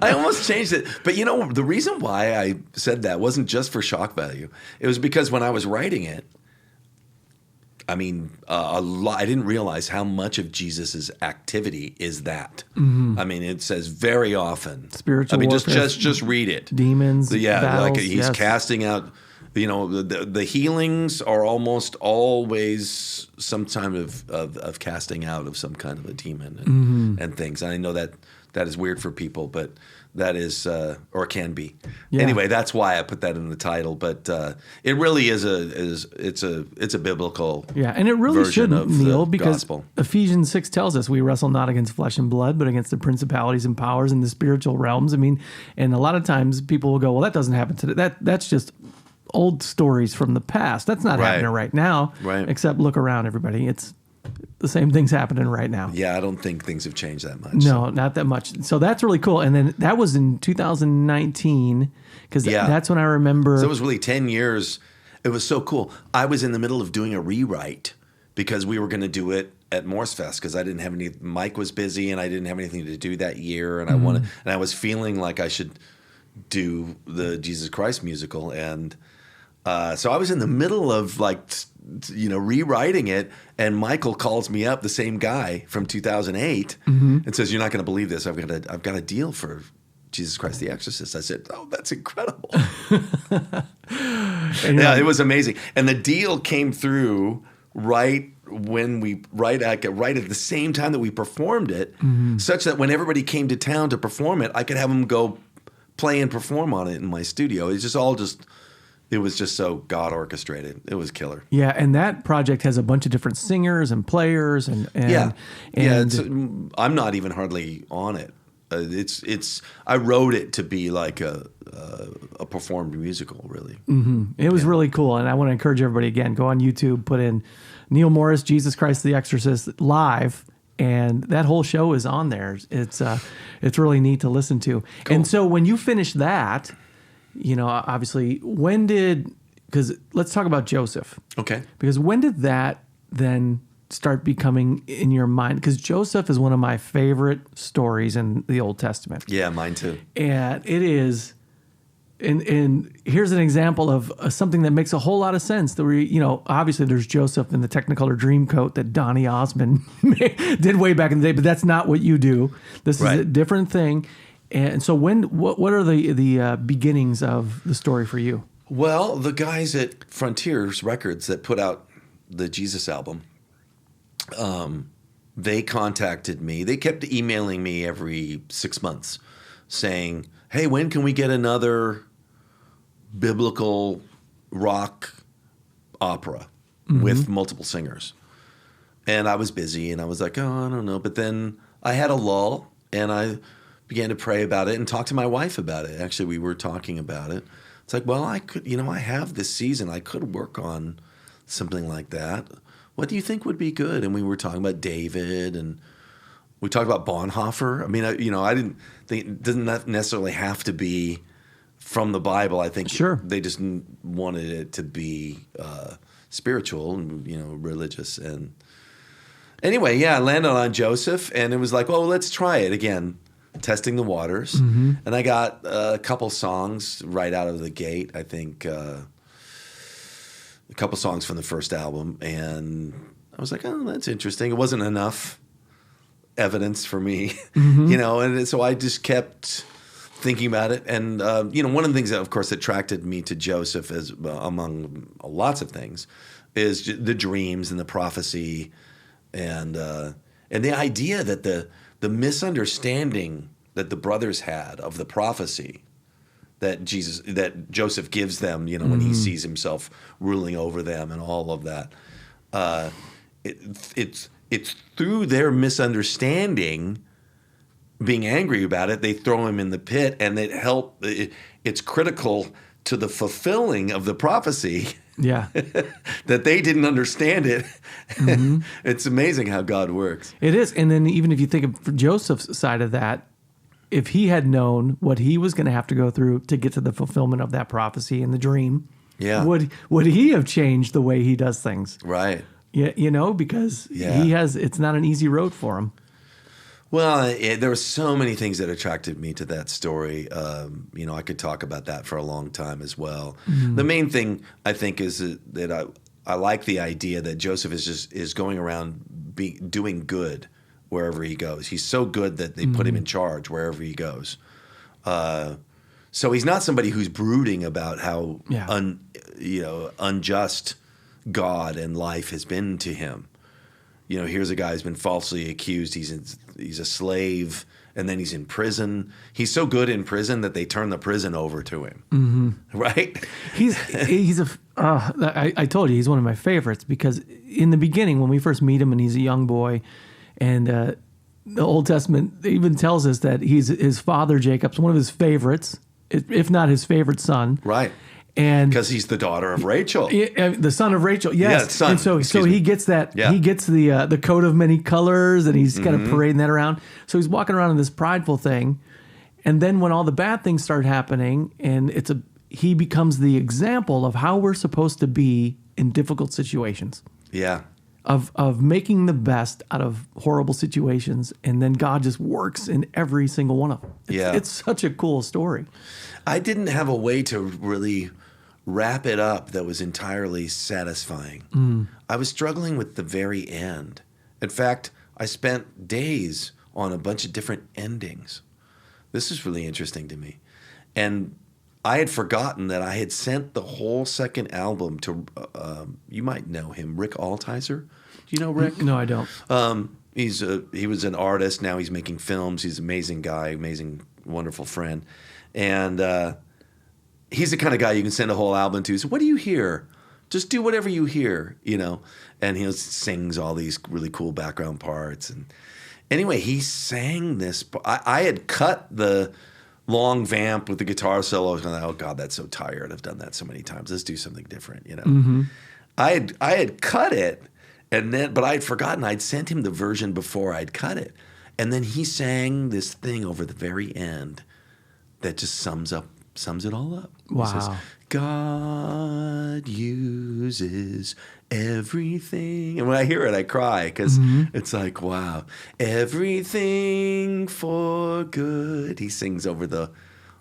I almost changed it. But the reason why I said that wasn't just for shock value. It was because when I was writing it, I mean, I didn't realize how much of Jesus's activity is that. I mean, it says very often. Spiritual warfare. Just read it. Demons, battles, like he's casting out. The healings are almost always some time of casting out of some kind of a demon and things. And I know that is weird for people, but that is or can be. Yeah. Anyway, that's why I put that in the title. But it really is a biblical and it really shouldn't, Neal, because gospel. Ephesians 6 tells us we wrestle not against flesh and blood, but against the principalities and powers in the spiritual realms. I mean, and a lot of times people will go, well, that doesn't happen today. That's just old stories from the past. That's not happening right now. Right. Except look around, everybody. the same thing's happening right now. Yeah, I don't think things have changed that much. No, not that much. So that's really cool. And then that was in 2019, because that's when I remember. So it was really 10 years. It was so cool. I was in the middle of doing a rewrite because we were going to do it at Morsefest because I didn't have any. Mike was busy and I didn't have anything to do that year, and I was feeling like I should do the Jesus Christ musical, and so I was in the middle of rewriting it, and Michael calls me up, the same guy from 2008, and says, "You're not going to believe this. I've got a deal for Jesus Christ the Exorcist." I said, "Oh, that's incredible." Yeah, it was amazing. And the deal came through right at the same time that we performed it, such that when everybody came to town to perform it, I could have them go play and perform on it in my studio. It was just so God orchestrated. It was killer. Yeah, and that project has a bunch of different singers and players, and I'm not even hardly on it. I wrote it to be like a performed musical, really. It was really cool, and I want to encourage everybody again, go on YouTube, put in Neal Morse, Jesus Christ the Exorcist live, and that whole show is on there. It's really neat to listen to. Cool. And so when you finished that, obviously, because let's talk about Joseph. Okay. Because when did that then start becoming in your mind? Because Joseph is one of my favorite stories in the Old Testament. Yeah, mine too. And it is, and here's an example of something that makes a whole lot of sense. Obviously there's Joseph in the Technicolor Dreamcoat that Donny Osmond did way back in the day, but that's not what you do. This is a different thing. And so what are the beginnings of the story for you? Well, the guys at Frontiers Records that put out the Jesus album, they contacted me. They kept emailing me every 6 months saying, "Hey, when can we get another biblical rock opera with multiple singers?" And I was busy and I was like, "Oh, I don't know." But then I had a lull and I began to pray about it and talk to my wife about it. Actually, we were talking about it. It's like, well, I could, I have this season. I could work on something like that. What do you think would be good? And we were talking about David, and we talked about Bonhoeffer. I mean, I didn't think it doesn't necessarily have to be from the Bible. I think they just wanted it to be spiritual and religious. And anyway, I landed on Joseph, and it was like, well, let's try it again. Testing the waters, and I got a couple songs right out of the gate. I think a couple songs from the first album, and I was like, "Oh, that's interesting." It wasn't enough evidence for me, and so I just kept thinking about it. And one of the things that, of course, attracted me to Joseph, is among lots of things, is the dreams and the prophecy, and the idea that the misunderstanding that the brothers had of the prophecy that Joseph gives them, when he sees himself ruling over them and all of that. It's through their misunderstanding, being angry about it, they throw him in the pit, and it's critical to the fulfilling of the prophecy. Yeah. That they didn't understand it. It's amazing how God works. It is. And then even if you think of Joseph's side of that, if he had known what he was going to have to go through to get to the fulfillment of that prophecy and the dream, would he have changed the way he does things? Right. Yeah, because it's not an easy road for him. Well, there were so many things that attracted me to that story. I could talk about that for a long time as well. The main thing, I think, is that I like the idea that Joseph is going around doing good wherever he goes. He's so good that they put him in charge wherever he goes. So he's not somebody who's brooding about how unjust God and life has been to him. Here's a guy who's been falsely accused. He's a slave, and then he's in prison. He's so good in prison that they turn the prison over to him. Right? I told you, he's one of my favorites, because in the beginning, when we first meet him and he's a young boy, and the Old Testament even tells us that his father Jacob's one of his favorites, if not his favorite son. Right. And because he's the daughter of Rachel. The son of Rachel, yes. Yeah, son. And so he gets that. Yeah. He gets the coat of many colors, and he's kind of parading that around. So he's walking around in this prideful thing, and then when all the bad things start happening, and he becomes the example of how we're supposed to be in difficult situations. Yeah. Of making the best out of horrible situations, and then God just works in every single one of them. It's such a cool story. I didn't have a way to really wrap it up that was entirely satisfying. I was struggling with the very end. In fact, I spent days on a bunch of different endings. This is really interesting to me. And I had forgotten that I had sent the whole second album to, you might know him, Rick Altizer. Do you know Rick? No, I don't. He was an artist. Now he's making films. He's an amazing guy, amazing, wonderful friend. And he's the kind of guy you can send a whole album to. So what do you hear? Just do whatever you hear, And he sings all these really cool background parts. And anyway, he sang this. I had cut the long vamp with the guitar solo. I was going, oh God, that's so tired. I've done that so many times. Let's do something different, I had cut it, but I had forgotten I'd sent him the version before I'd cut it. And then he sang this thing over the very end that just sums it all up. Wow. He says, God uses everything. And when I hear it, I cry because it's like, wow, everything for good. He sings over the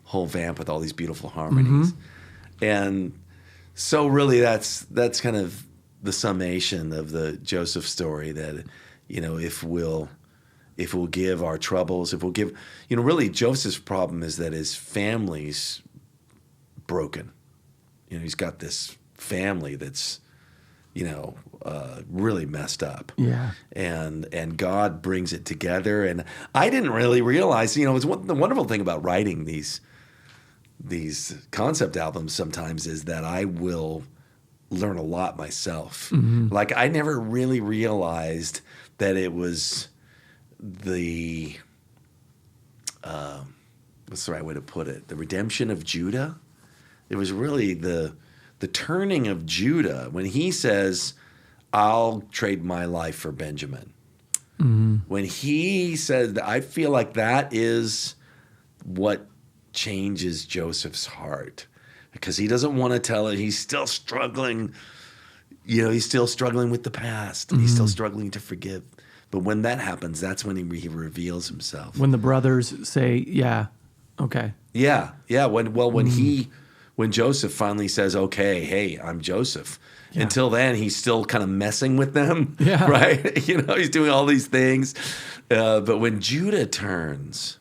whole vamp with all these beautiful harmonies. And so really that's kind of the summation of the Joseph story that, if we'll give our troubles, if we'll give, really Joseph's problem is that his family's broken. He's got this family that's, really messed up. Yeah. And God brings it together. And I didn't really realize, the wonderful thing about writing these concept albums sometimes is that I will learn a lot myself. Like I never really realized that it was the what's the right way to put it? The redemption of Judah. It was really the turning of Judah when he says, "I'll trade my life for Benjamin." When he said, I feel like that is what changes Joseph's heart, because he doesn't want to tell it. He's still struggling. He's still struggling with the past. And he's still struggling to forgive. But when that happens, that's when he reveals himself. When the brothers say, yeah, okay. Yeah. When Joseph finally says, okay, hey, I'm Joseph. Yeah. Until then, he's still kind of messing with them, right? He's doing all these things. But when Judah turns,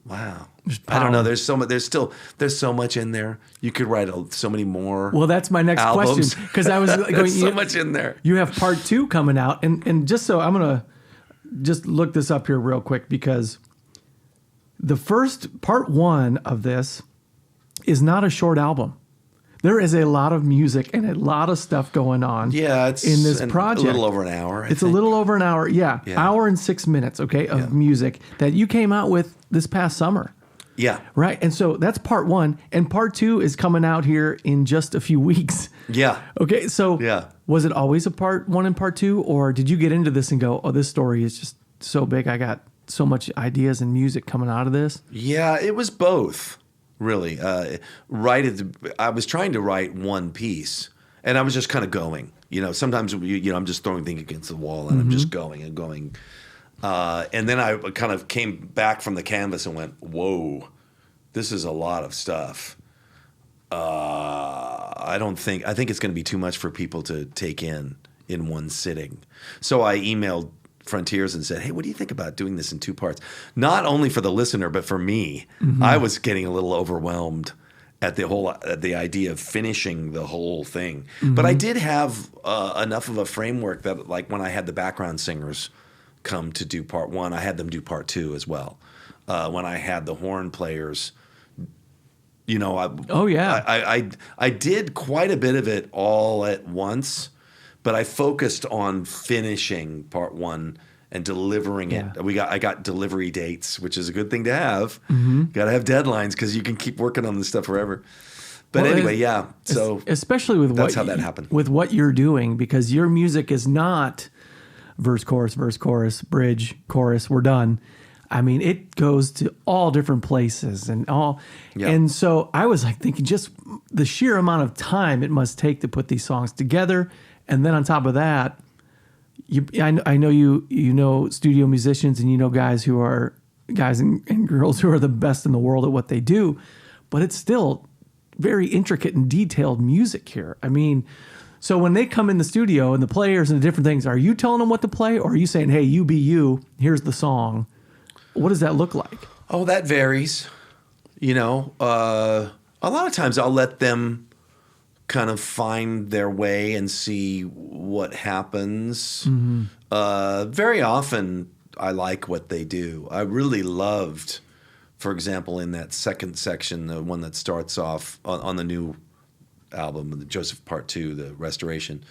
wow. I don't know. There's so much. There's so much in there. You could write so many more. Well, that's my next albums. question, because I was going. There's so much in there. You have part 2 coming out, and just so I'm gonna just look this up here real quick, because the first part 1 of this is not a short album. There is a lot of music and a lot of stuff going on. Yeah, it's in this project. A little over an hour. It's a little over an hour. Yeah, hour and 6 minutes. Okay, of music that you came out with this past summer. Yeah. Right. And so that's part 1. And part 2 is coming out here in just a few weeks. Yeah. Okay. So was it always a part 1 and part 2? Or did you get into this and go, oh, this story is just so big. I got so much ideas and music coming out of this? Yeah, it was both, really. I was trying to write one piece, and I was just kind of going. Sometimes, I'm just throwing things against the wall, and I'm just going and going. And then I kind of came back from the canvas and went, whoa, this is a lot of stuff. I think it's going to be too much for people to take in one sitting. So I emailed Frontiers and said, hey, what do you think about doing this in 2 parts? Not only for the listener, but for me. I was getting a little overwhelmed at the idea of finishing the whole thing. But I did have enough of a framework that, like, when I had the background singers come to do part 1, I had them do part 2 as well. When I had the horn players, I did quite a bit of it all at once, but I focused on finishing part 1 and delivering Yeah. it. I got delivery dates, which is a good thing to have. Mm-hmm. Got to have deadlines because you can keep working on this stuff forever. But Well, anyway, yeah. So especially with that's how that happened. With what you're doing, because your music is not verse, chorus, bridge, chorus. We're done. I mean, it goes to all different places and all. Yeah. And so I was like thinking, just the sheer amount of time it must take to put these songs together, and then on top of that, I know you know studio musicians, and you know guys and girls who are the best in the world at what they do, but it's still very intricate and detailed music here. I mean, so when they come in the studio and the players and the different things, are you telling them what to play, or are you saying, hey, you be you, here's the song? What does that look like? Oh, that varies. You know, a lot of times I'll let them kind of find their way and see what happens. Mm-hmm. Very often I like what they do. I really loved, for example, in that second section, the one that starts off on the new album, the Joseph Part 2, the restoration.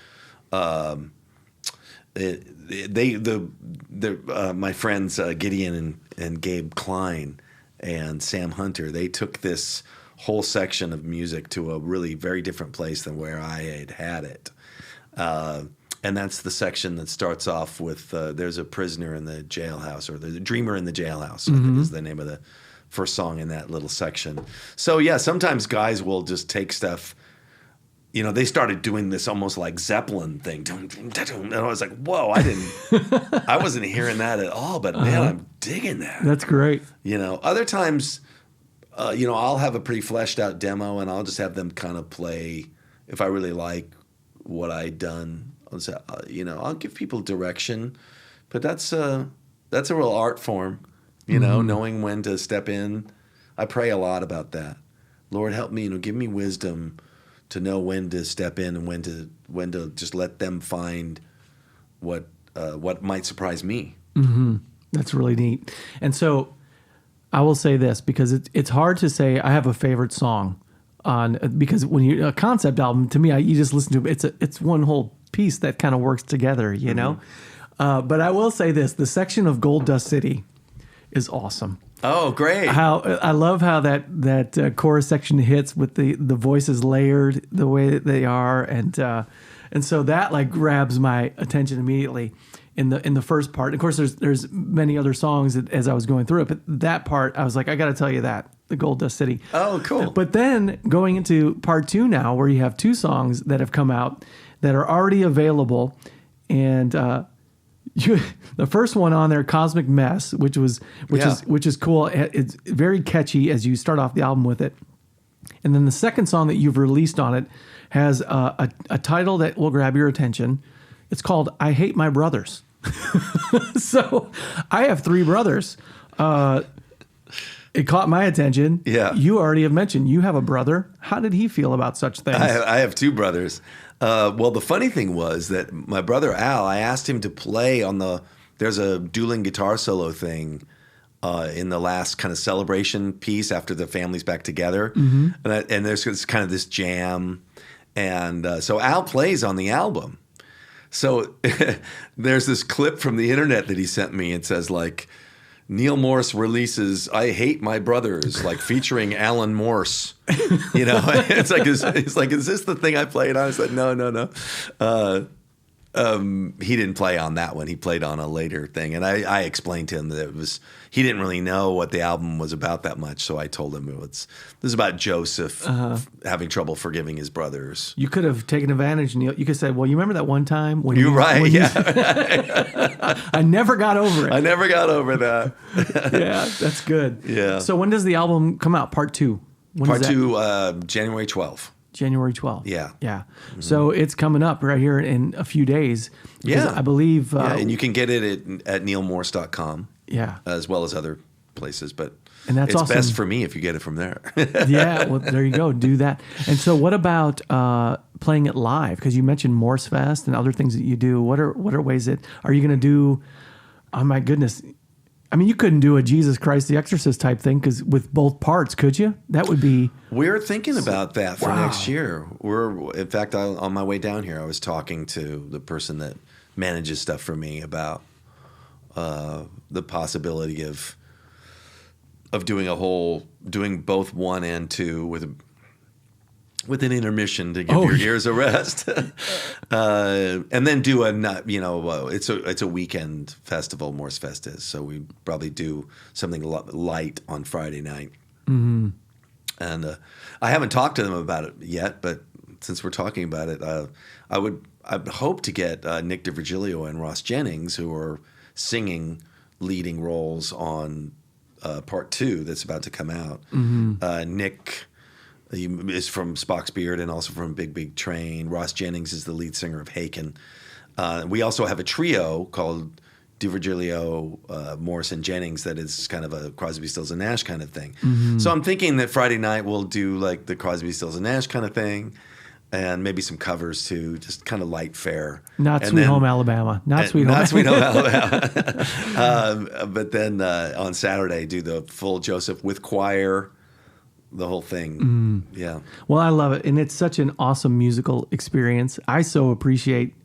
My friends Gideon and Gabe Klein and Sam Hunter, they took this whole section of music to a really very different place than where I had it. And that's the section that starts off with there's a prisoner in the jailhouse, or the dreamer in the jailhouse, I think is the name of the first song in that little section. So yeah, sometimes guys will just take stuff. You know, they started doing this almost like Zeppelin thing. And I was like, whoa, I wasn't hearing that at all, but man, I'm digging that. That's great. You know, other times, I'll have a pretty fleshed out demo and I'll just have them kind of play. If I really like what I'd done, I'll say, I'll give people direction, but that's a real art form, knowing when to step in. I pray a lot about that. Lord, help me, give me wisdom to know when to step in and when to just let them find what might surprise me. Mm-hmm. That's really neat. And so I will say this, because it's hard to say I have a favorite song because when you a concept album, to me, you just listen to it. It's one whole piece that kind of works together, you know. But I will say this: the section of Gold Dust City is awesome. Oh, great! I love how that chorus section hits with the voices layered the way that they are, and so that like grabs my attention immediately in the first part. Of course, there's many other songs as I was going through it, but that part I was like, I got to tell you that the Gold Dust City. Oh, cool! But then going into part 2 now, where you have 2 songs that have come out that are already available, and the first one on there, Cosmic Mess, which is cool. It's very catchy as you start off the album with it. And then the second song that you've released on it has a title that will grab your attention. It's called I Hate My Brothers. So I have 3 brothers. It caught my attention. Yeah. You already have mentioned you have a brother. How did he feel about such things? I have 2 brothers. Well, the funny thing was that my brother Al, I asked him to play on there's a dueling guitar solo thing in the last kind of celebration piece after the family's back together. Mm-hmm. And there's kind of this jam. And so Al plays on the album. So there's this clip from the internet that he sent me. It says like, Neal Morse releases "I Hate My Brothers," like featuring Alan Morse. It's like, is this the thing I played on? I said, no. He didn't play on that one. He played on a later thing, and I explained to him that he didn't really know what the album was about that much. So I told him this is about Joseph having trouble forgiving his brothers. You could have taken advantage, Neal. You could say, "Well, you remember that one time when I never got over it. I never got over that." Yeah, that's good. Yeah. So when does the album come out? Part 2. Part 2, January 12th. January 12th. Yeah. Yeah. Mm-hmm. So it's coming up right here in a few days. Yeah. I believe. And you can get it at nealmorse.com. Yeah. As well as other places. But and that's it's awesome. best for me if you get it from there. Yeah. Well, there you go. Do that. And so what about playing it live? Because you mentioned Morsefest and other things that you do. What are ways that are you going to do? Oh, my goodness. I mean, you couldn't do a Jesus Christ the Exorcist type thing because with both parts, could you? That would be. We're thinking about that for next year. In fact, on my way down here, I was talking to the person that manages stuff for me about the possibility of doing both 1 and 2 with an intermission to give your ears a rest, and then do it's a weekend festival. Morsefest is, so we probably do something light on Friday night. Mm-hmm. And I haven't talked to them about it yet, but since we're talking about it, I'd hope to get Nick DiVirgilio and Ross Jennings, who are singing leading roles on part 2 that's about to come out. Mm-hmm. Nick is from Spock's Beard and also from Big Big Train. Ross Jennings is the lead singer of Haken. We also have a trio called DiVirgilio, Morse, and Jennings that is kind of a Crosby, Stills, and Nash kind of thing. Mm-hmm. So I'm thinking that Friday night we'll do like the Crosby, Stills, and Nash kind of thing, and maybe some covers too, just kind of light fare. Not Sweet Home Alabama. Not Sweet Home Alabama. But then on Saturday do the full Joseph with choir, the whole thing. Yeah. Well, I love it, and it's such an awesome musical experience. I so appreciate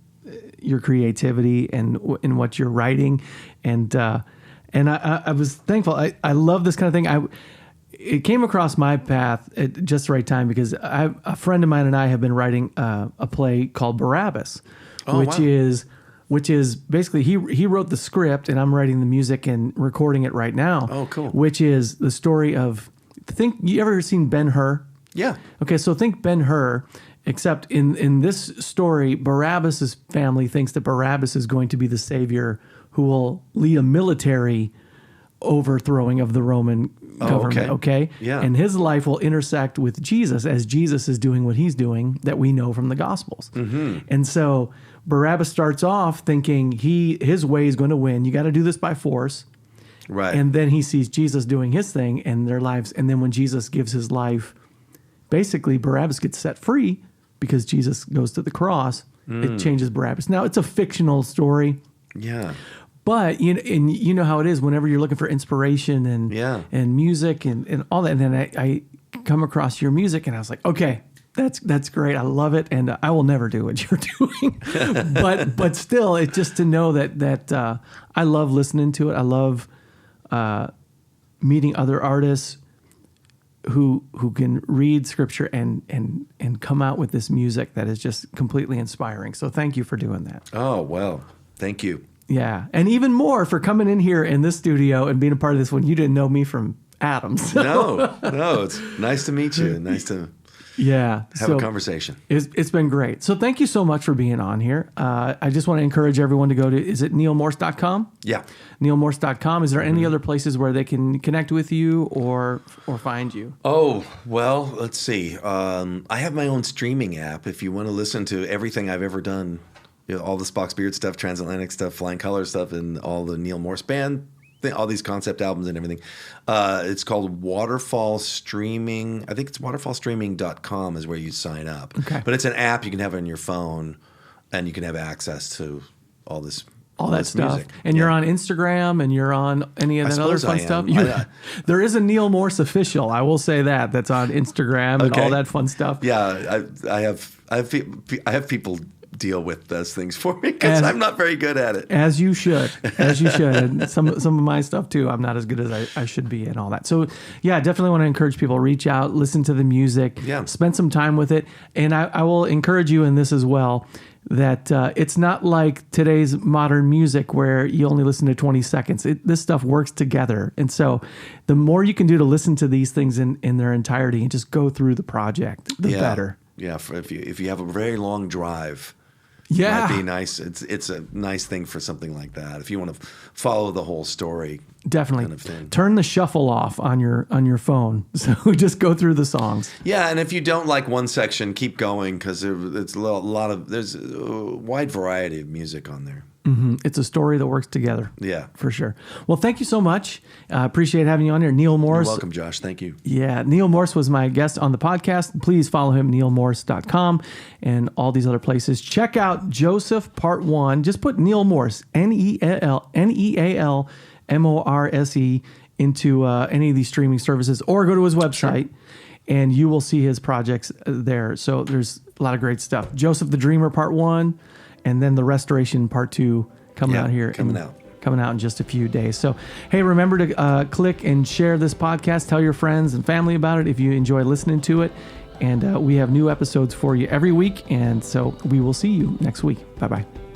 your creativity and what you're writing, and I was thankful. I love this kind of thing. It came across my path at just the right time because a friend of mine and I have been writing a play called Barabbas, which is basically he wrote the script and I'm writing the music and recording it right now. Oh, cool. Which is the story of you ever seen Ben-Hur? Yeah. Okay, so think Ben-Hur, except in this story, Barabbas' family thinks that Barabbas is going to be the savior who will lead a military overthrowing of the Roman government. Okay? Yeah. And his life will intersect with Jesus as Jesus is doing what he's doing that we know from the Gospels. Mm-hmm. And so Barabbas starts off thinking his way is going to win. You got to do this by force. Right. And then he sees Jesus doing his thing and their lives. And then when Jesus gives his life, basically Barabbas gets set free because Jesus goes to the cross. It changes Barabbas. Now, it's a fictional story. Yeah. But you know how it is whenever you're looking for inspiration and music and all that. And then I come across your music and I was like, okay, that's great. I love it. And I will never do what you're doing. but still, it's just to know that I love listening to it. I love meeting other artists who can read scripture and come out with this music that is just completely inspiring. So thank you for doing that. Oh, well, thank you. Yeah. And even more for coming in here in this studio and being a part of this when you didn't know me from Adam. So. No, it's nice to meet you. Nice to have a conversation. It's been great. So thank you so much for being on here. I just want to encourage everyone to go to, is it nealmorse.com? Yeah. nealmorse.com. Is there any other places where they can connect with you or find you? Oh, well, let's see. I have my own streaming app. If you want to listen to everything I've ever done, all the Spock's Beard stuff, Transatlantic stuff, Flying Color stuff, and all the Neal Morse Band, all these concept albums and everything. It's called Waterfall Streaming. I think it's waterfallstreaming.com is where you sign up. Okay. But it's an app you can have on your phone, and you can have access to all that stuff. music. And you're on Instagram and you're on any of that other fun stuff? There is a Neal Morse official, I will say that. That's on Instagram and all that fun stuff. Yeah, I have people deal with those things for me because I'm not very good at it. As you should. And some of my stuff too, I'm not as good as I should be and all that. So yeah, definitely want to encourage people, reach out, listen to the music, spend some time with it. And I will encourage you in this as well, that it's not like today's modern music where you only listen to 20 seconds. This stuff works together. And so the more you can do to listen to these things in their entirety and just go through the project, the better. Yeah, if you have a very long drive, yeah, might be nice. It's a nice thing for something like that. If you want to follow the whole story, definitely kind of thing. Turn the shuffle off on your phone. So just go through the songs. Yeah, and if you don't like one section, keep going because there's a wide variety of music on there. Mm-hmm. It's a story that works together. Yeah, for sure. Well, thank you so much. Appreciate having you on here, Neal Morse. You're welcome, Josh. Thank you. Yeah, Neal Morse was my guest on the podcast. Please follow him, nealmorse.com, and all these other places. Check out Joseph Part 1. Just put Neal Morse, Nealmorse, into any of these streaming services, or go to his website, and you will see his projects there. So there's a lot of great stuff. Joseph the Dreamer Part 1. And then the Restoration Part 2 coming out here. coming out in just a few days. So, hey, remember to click and share this podcast. Tell your friends and family about it if you enjoy listening to it. And we have new episodes for you every week. And so we will see you next week. Bye-bye.